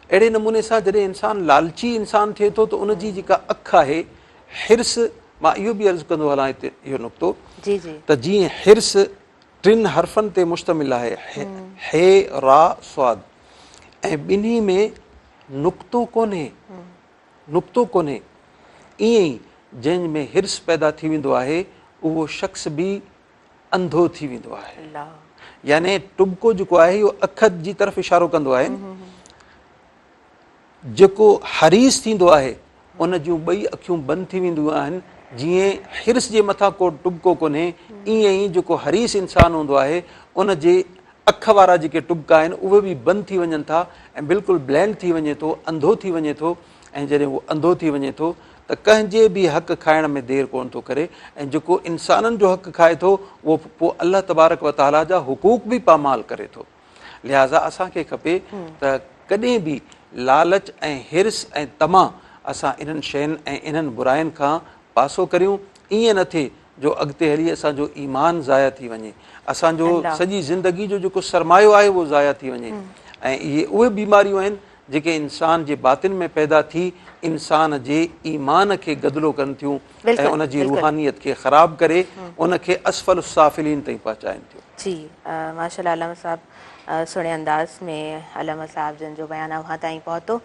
अहिड़े नमूने सां जॾहिं इंसानु लालची इंसानु थिए थो त उन जी जेका अखि आहे हिर्स, मां इहो बि अर्ज़ु कंदो हलां हिते इहो नुक़्तो त जीअं हिर्स 3 हर्फ़नि ते मुश्तमिल आहे, हे रा स्वाद, ऐं ॿिन्ही में नुक़्तो कोन्हे, नुक़्तो कोन्हे, ईअं ई जंहिं में हिर्स पैदा थी वेंदो आहे उहो शख़्स बि अंधो थी वेंदो आहे। यानी टुबको जेको आहे इहो अख जी तरफ़ इशारो कंदो आहे, जेको हरीस थींदो आहे उन जूं ॿई अखियूं बंदि थी वेंदियूं आहिनि। जीअं हिर्स जे मथां को टुबको कोन्हे, ईअं ई जेको हरीस इंसानु हूंदो आहे उन जे अख वारा जेके टुबका आहिनि उहे बि बंदि थी वञनि था ऐं बिल्कुलु ब्लाइंड थी वञे थो, अंधो थी वञे थो। ऐं जॾहिं उहो अंधो थी वञे थो त कंहिंजे बि हक़ खाइण में देरि कोन थो करे, ऐं जेको इंसाननि जो हक़ खाए थो उहो पोइ अल्लाह तबारक व ताला जा हुकूक बि पामाल करे थो। लिहाज़ा असांखे खपे त कॾहिं बि लालच ऐं हिर्स ऐं तमा असां इन्हनि शयुनि ऐं इन्हनि बुराइनि खां पासो करियूं। ईअं न थिए जो अॻिते हली असांजो ईमान ज़ाया थी वञे, असांजो सॼी ज़िंदगी जो जेको सरमायो आहे उहो ज़ाया थी वञे। ऐं इहे उहे बीमारियूं आहिनि जेके इंसान जे बातिन में पैदा थी इंसान जे ईमान खे गदिलो कनि थियूं ऐं उन जी रूहानियत खे ख़राब करे उन खे असफल साफ़िलीन ताईं पहुचाइनि थियूं। जी माशाल्लाह अलामा साहब, सुहिणे अंदाज़ में अलामा साहब जिन जो बयानु वहाँ ताईं पहुतो।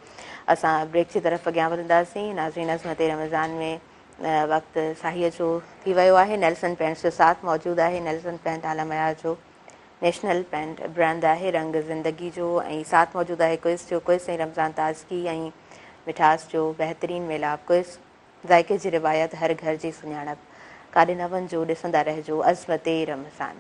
असां ब्रेक जी तरफ़ अॻियां वधंदासीं। नाज़रीन, अज़मत रमज़ान में वक़्तु साहीअ जो थी वियो आहे। नेल्सन पेंट्स जो साथ मौजूदु आहे। नेल्सन पेंट आला मयार जो नेशनल पेंट ब्रांड आहे, रंग ज़िंदगी जो, ऐं साथ मौजूदु आहे क्विज़ जो। क्विज़ ऐं रमज़ान ताज़गी ऐं मिठास जो बहितरीनु मेलाप। क्विज़ ज़ाइक़े जी रिवायत, हर घर जी सुञाणप। काॾे न वञिजो, ॾिसंदा रहिजो अज़मत रमज़ान।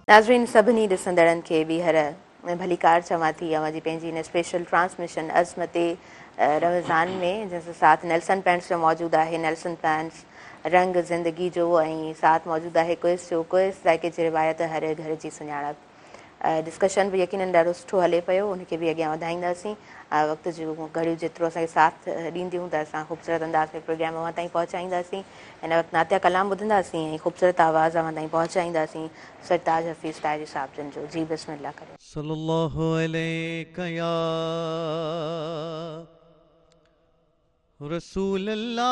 नाज़रीन, सभिनी ॾिसंदड़नि खे ॿीहर भलीकार चवां थी अवां जी पंहिंजी इन स्पेशल ट्रांसमिशन अज़मत रमज़ान में, जंहिंसां साथ नेल्सन पेंट्स जो मौजूदु आहे। नेल्सन पेंट्स रंग ज़िंदगी जो, ऐं साथ मौजूदु आहे क्विज़ जो। क्विज़ ज़ाइक़े जी रिवायत, हर घर जी सुञाणप। डिस्कशन बि यकीनन ॾाढो सुठो हले पियो, उनखे बि अॻियां वधाईंदासीं। वक़्त जूं घड़ियूं जेतिरो असांखे साथ ॾींदियूं त असां ख़ूबसूरत अंदाज़ में प्रोग्राम अवां ताईं पहुचाईंदासीं। हिन वक़्तु नातिया कलाम ॿुधंदासीं ऐं ख़ूबसूरत आवाज़ अवां ताईं पहुचाईंदासीं सरताज हफ़ीज़ ताहिरी साहब जिन जो। जी बिस्मिल्लाह करियो। सल्लल्लाहु अलैका या रसूल अल्लाह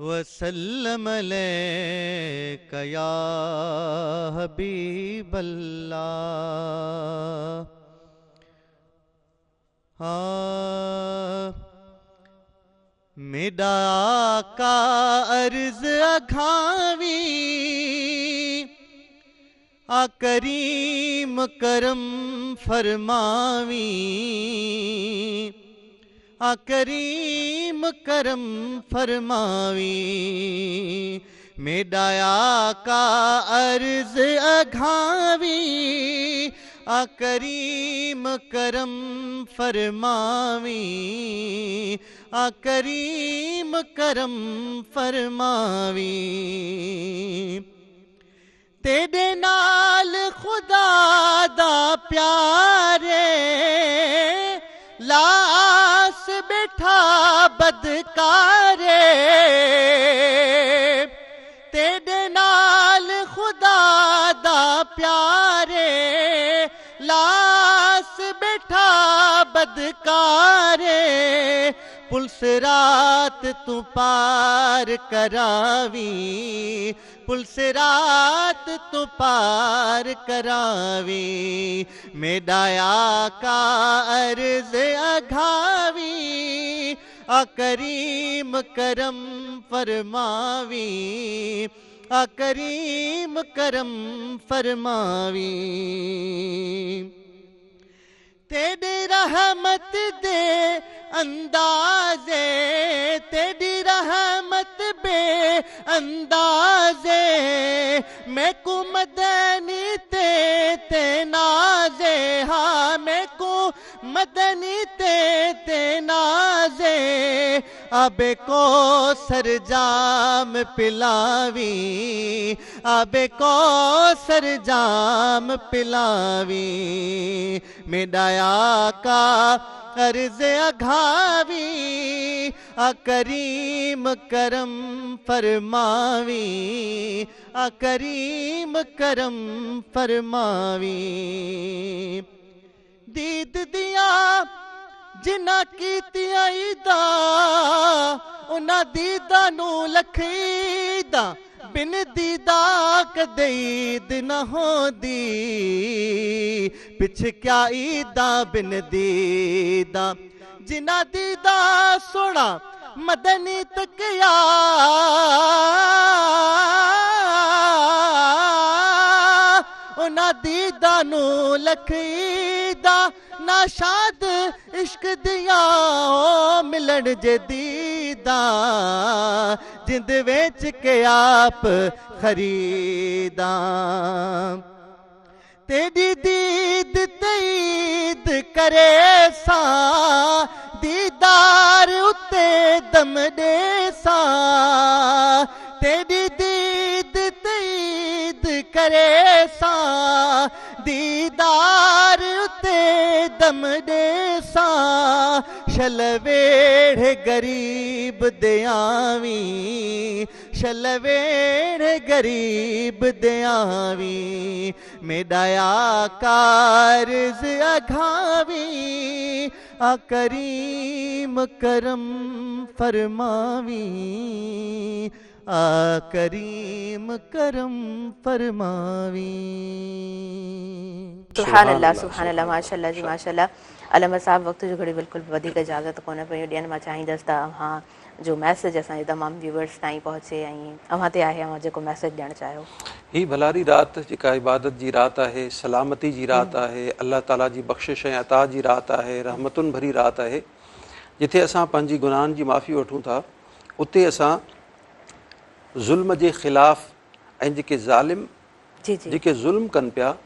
वसल्लम अलैका या हबीब अल्लाह। میڈا آقا عرض اگھاوی آ کریم کرم فرماوی آ کریم کرم فرماوی میڈا آقا عرض اگھاوی آ کریم کرم فرماوی آ کریم کرم فرماوی تیرے نال خدا دا پیارے لاس بیٹھا بدکارے تیرے نال خدا دا پیارے لاس بیٹھا بدکارے پلس رات تو پار کراوی پلس رات تو پار کراوی میڈا آقا عرض اگھاوی آ کریم کرم فرماوی آ کریم کرم فرماوی تیری رحمت دے اندازے تیری رحمت بے اندازے میں کو مدنی تے نازے ہاں میں کو مدنی تے نازے اب کو سر جام پلاوی اب کو سر جام پلاوی میڈا آقا عرض اگھاوی آ کریم کرم فرماوی آ کریم کرم فرماوی دید دیا جنہ کیتیاں عیداں انہاں دیداں نو لکھ عیداں بن دیدہ کدے عید نہ ہوندی پچھ کیا عیداں بن دیدہ جنہ دیدہ سونا مدنی تکیا انہاں دیدہ نو لکھ عیداں ناشاد عشق دیاں ملن جدیداں جند ویچ کے آپ خریداں تیری دید تید کرے ساں دیدار اتے دم دے ساں تیری دید تید کرے ساں دیدار اتے دم دے ساں شلویڑ غریب دیاویں شلویڑ غریب دیاویں میڈا آقا عرض اگھاویں آ کریم کرم فرماویں آ کریم کرم فرماویں سبحان اللہ ماشاء اللہ جی ماشاء اللہ علامہ صاحب وقت جو گھڑی بالکل ودیک اجازت کونے پئی ॾियण मां चाहींदसि त अव्हां जो मैसेज असांजे तमामु व्यूवर्स ताईं पहुचे ऐं अव्हां ते आहे अव्हां जेको मैसेज ॾियणु चाहियो ही भलारी रात जेका इबादत जी रात आहे सलामती जी रात आहे अल्लाह ताला जी बख़्शिश ऐं अता जी रात आहे रहमतुनि भरी रात आहे जिथे असां पंहिंजी गुनाहनि जी माफ़ी वठूं था उते असां ज़ुल्म जे ख़िलाफ़ ऐं जेके ज़ालिम जेके ज़ुल्म कनि पिया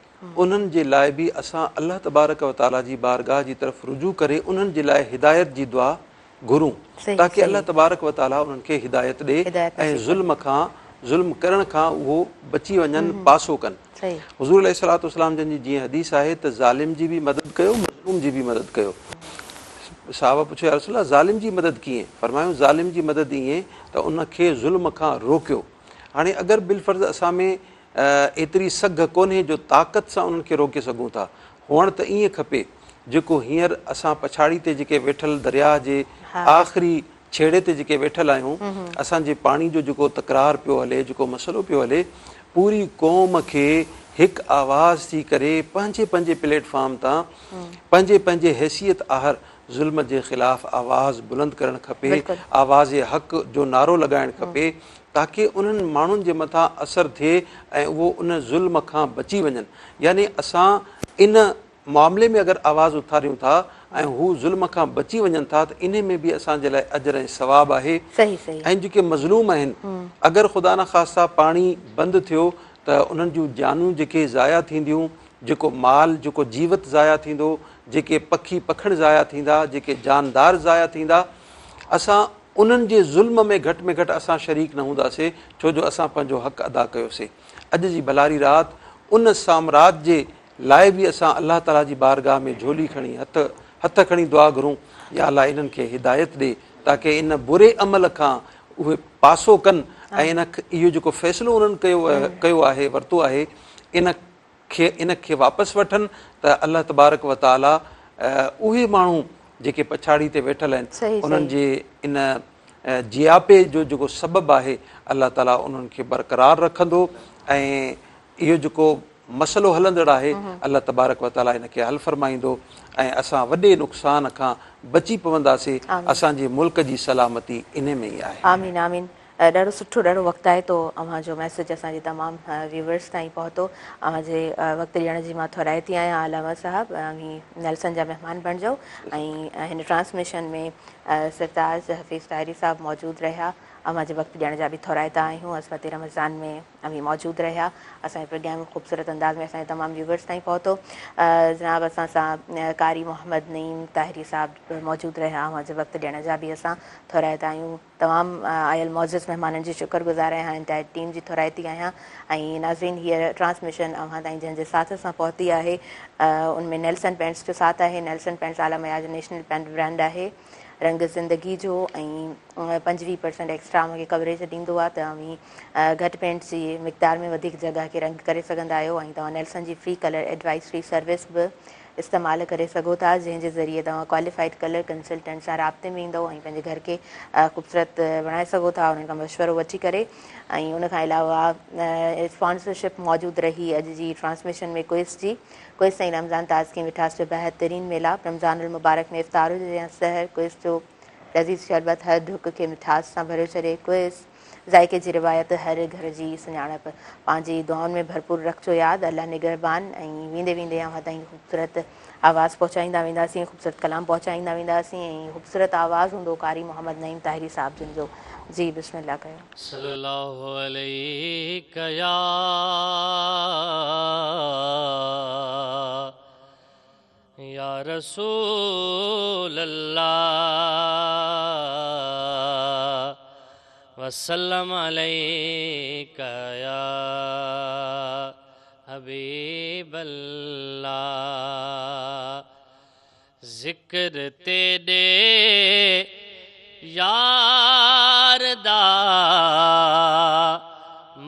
उन्हनि जे लाइ बि असां अल्लाह तबारक व ताला जी बारगाह जी तरफ़ रुजू करे उन्हनि जे लाइ हिदायत जी दुआ घुरूं ताकी अल्लाह तबारक व ताला उन्हनि खे हिदायत ॾे ऐं ज़ुल्म करण खां उहो बची वञनि पासो कनि हुज़ूर अलैहिस्सलातु वस्सलाम जन जी जीअं हदीस आहे त ज़ालिम जी बि मदद कयो मज़लूम जी बि मदद कयो साहब पुछो या रसूल अल्लाह ज़ालिम जी मदद कीअं फरमायूं ज़ालिम जी मदद ईअं त उनखे ज़ुल्म खां रोकियो हाणे अगरि बिलफ़र्ज़ असां में एतिरी सघ कोन्हे जो ताक़त सां उन्हनि खे रोके सघूं था हुअण त ईअं खपे जेको हींअर असां पछाड़ी ते जेके वेठल दरिया जे आख़िरी छेड़े ते जेके वेठल आहियूं असांजे पाणी जो जेको तकरार पियो हले जेको मसइलो पियो हले पूरी क़ौम खे हिकु आवाज़ थी करे पंहिंजे पंहिंजे प्लेटफॉर्म तां पंहिंजे पंहिंजे हैसियत आहर ظلم जे ख़िलाफ़ आवाज़ बुलंद करणु खपे, बिल्कुलु। आवाज़ हक़ जो नारो लॻाइणु खपे ताकी उन्हनि माण्हुनि जे मथां असरु थिए ऐं उहो उन ज़ुल्म खां बची वञनि। यानी असां इन मामले में अगरि आवाज़ उथारियूं था ऐं हू ज़ुल्म खां बची वञनि था त इन में बि असांजे लाइ अजर ऐं सवाबु आहे। सही सही। ऐं जेके मज़लूम आहिनि, अगरि ख़ुदा न ख़ास्ता पाणी बंदि थियो त उन्हनि जूं जानूं जेके ज़ाया थींदियूं, जेको माल जेको जीवत ज़ाया थींदो, जेके पखी पखण ज़ाया थींदा, जेके जानदार ज़ाया थींदा, असां उन्हनि जे ज़ुल्म में घटि असां शरीक न हूंदासीं, छो जो असां पंहिंजो हक़ अदा कयोसीं। अॼु जी भलारी राति उन साम्राज्य जे लाइ बि असां अलाह ताला जी बारगाह में झोली खणी हथ खणी दुआ घुरूं, या अलाह इन्हनि खे हिदायत ॾे ताकी इन बुरे अमल खां उहे पासो कनि ऐं इहो जेको फ़ैसिलो उन्हनि कयो आहे, वरितो आहे, इन खे वापसि वठनि त अलाह तबारक व ताला उहे माण्हू जेके पछाड़ी ते वेठल आहिनि उन्हनि जे इन जियापे जो जेको सबबु आहे अलाह ताला उन्हनि खे बरक़रार रखंदो ऐं इहो जेको मसइलो हलंदड़ आहे अलाह तबारक व ताला इन खे हल फरमाईंदो ऐं असां वॾे नुक़सान खां बची पवंदासीं। असांजे मुल्क जी सलामती इन में ई आहे। आमीन आमीन। ॾाढो सुठो ॾाढो वक़्तु आहे तो अव्हांजो मैसेज असांजे तमामु व्यूवर्स ताईं पहुतो। अव्हांजे वक़्तु ॾियण जी मां थोराए थी आहियां आलामा साहब, नेल्सन जा महिमान बणिजो ऐं हिन ट्रांसमिशन में सरताज हफ़ीज़ ताहिरी साहब मौजूदु रहिया। अव्हांजे वक़्तु ॾियण जा बि थोराइता आहियूं। असफ़त रमज़ान में अवी मौजूदु रहिया। असांजे प्रोग्राम ख़ूबसूरत अंदाज़ में असांजे तमामु व्यूवर्स ताईं पहुतो। जनाब असां सां कारी मोहम्मद नईम ताहिरी साहब मौजूदु रहिया। अव्हांजे वक़्तु ॾियण जा बि असां थोराइता आहियूं। तमामु आयल मौजूज़ महिमाननि जी शुक्रगुज़ार आहियां, एंटायर टीम जी थोराइती आहियां। ऐं नाज़रीन हीअ ट्रांसमिशन अव्हां ताईं जंहिंजे साथ सां पहुती आहे उनमें नेल्सन पेंट्स जो साथ आहे। नेल्सन पेंट्स आला मयार जो नेशनल पेंट ब्रांड आहे, रंग ज़िंदगी जो, ऐं 25% एक्स्ट्रा मूंखे कवरेज ॾींदो आहे त अवी घटि पेंट जी मिक़दार में वधीक जॻह खे रंग करे सघंदा आहियो। ऐं तव्हां नेल्सन जी free colour advice free service बि इस्तेमालु करे सघो था, जंहिंजे ज़रिए तव्हां क्वालिफाइड कलर कंसल्टेंट सां राब्ते में ईंदो ऐं पंहिंजे घर खे ख़ूबसूरत बणाए सघो था उन्हनि खां मशवरो वठी करे। ऐं उनखां अलावा स्पॉन्सरशिप मौजूदु रही अॼु जी ट्रांसमिशन में क्विज़ जी। क्विज़ साईं रमज़ान ताज़गी मिठास जो बहितरीन मेला, रमज़ानुल मुबारक में इफ़्तार हुजे सहर, क्विज़ जो लज़ीज़ शरबत हर ढुक खे मिठास सां भरे छॾे। क्विज़ ज़ाइके जी रिवायत हर घर जी सुञाणप, पंहिंजी दुआउनि में भरपूर रखिजो यादि, अल्लाह निगरबान। ऐं वेंदे वेंदे अव्हां ताईं ख़ूबसूरत आवाज़ पहुचाईंदा वेंदासीं, ख़ूबसूरत कलाम पहुचाईंदा वेंदासीं ऐं ख़ूबसूरत आवाज़ हूंदो कारी मोहम्मद नईम ताहिरी साहब जिन जो। जी बिस्मिल्लाह कयो। सल्लल्लाहु अलैहि या या रसूल अल्लाह वसल्लम अलैका या हबीब अल्लाह। ज़िक्र तेरे यार दा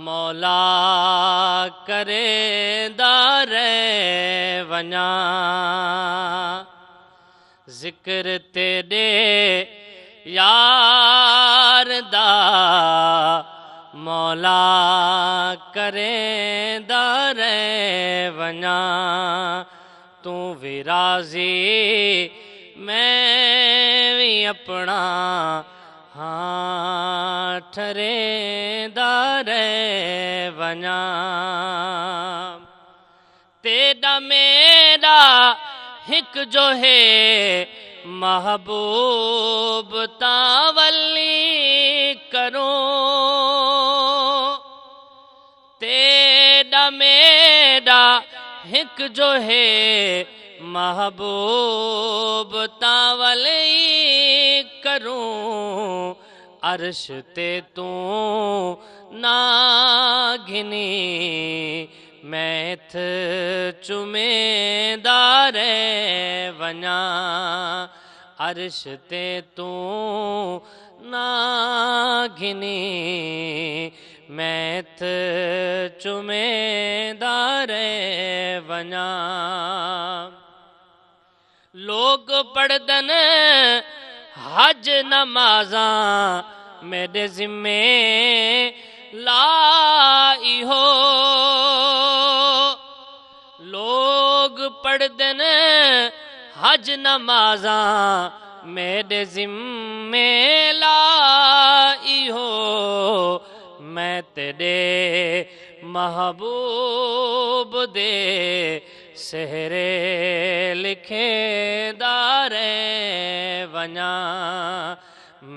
मौला करेंदा रे वञा, ज़िक्र तेरे यार दा मौला करेंदा रे वञा। तू भी राज़ी मैं भी अपना हाँ ठरेंदा रे वञा। तेरा मेरा हिक जो है महबूब तावली करो, तेरा मेरा हिक जो है महबूब तावली करूं। अर्श ते तू ना घिनी मैथ चुमेंदा रे वञा, अर्श ते तू ना घिनी मैथ चुमेंदा रे वञा। लोग पढ़दन हज नमाज़ा मेरे ज़िम्मे लाई हो, लोग पढ़दन حج نمازاں میرے ذمے لائی ہو میں تیرے محبوب دے سہرے لکھے دارے ونیا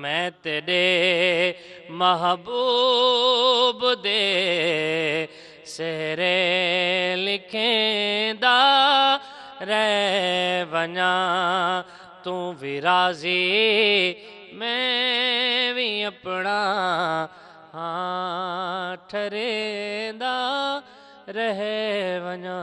میں تیرے محبوب دے سہرے لکھے دارے ونیا تو بھی راضی میں بھی اپنا ہاں ٹھرے دا رہ ونیا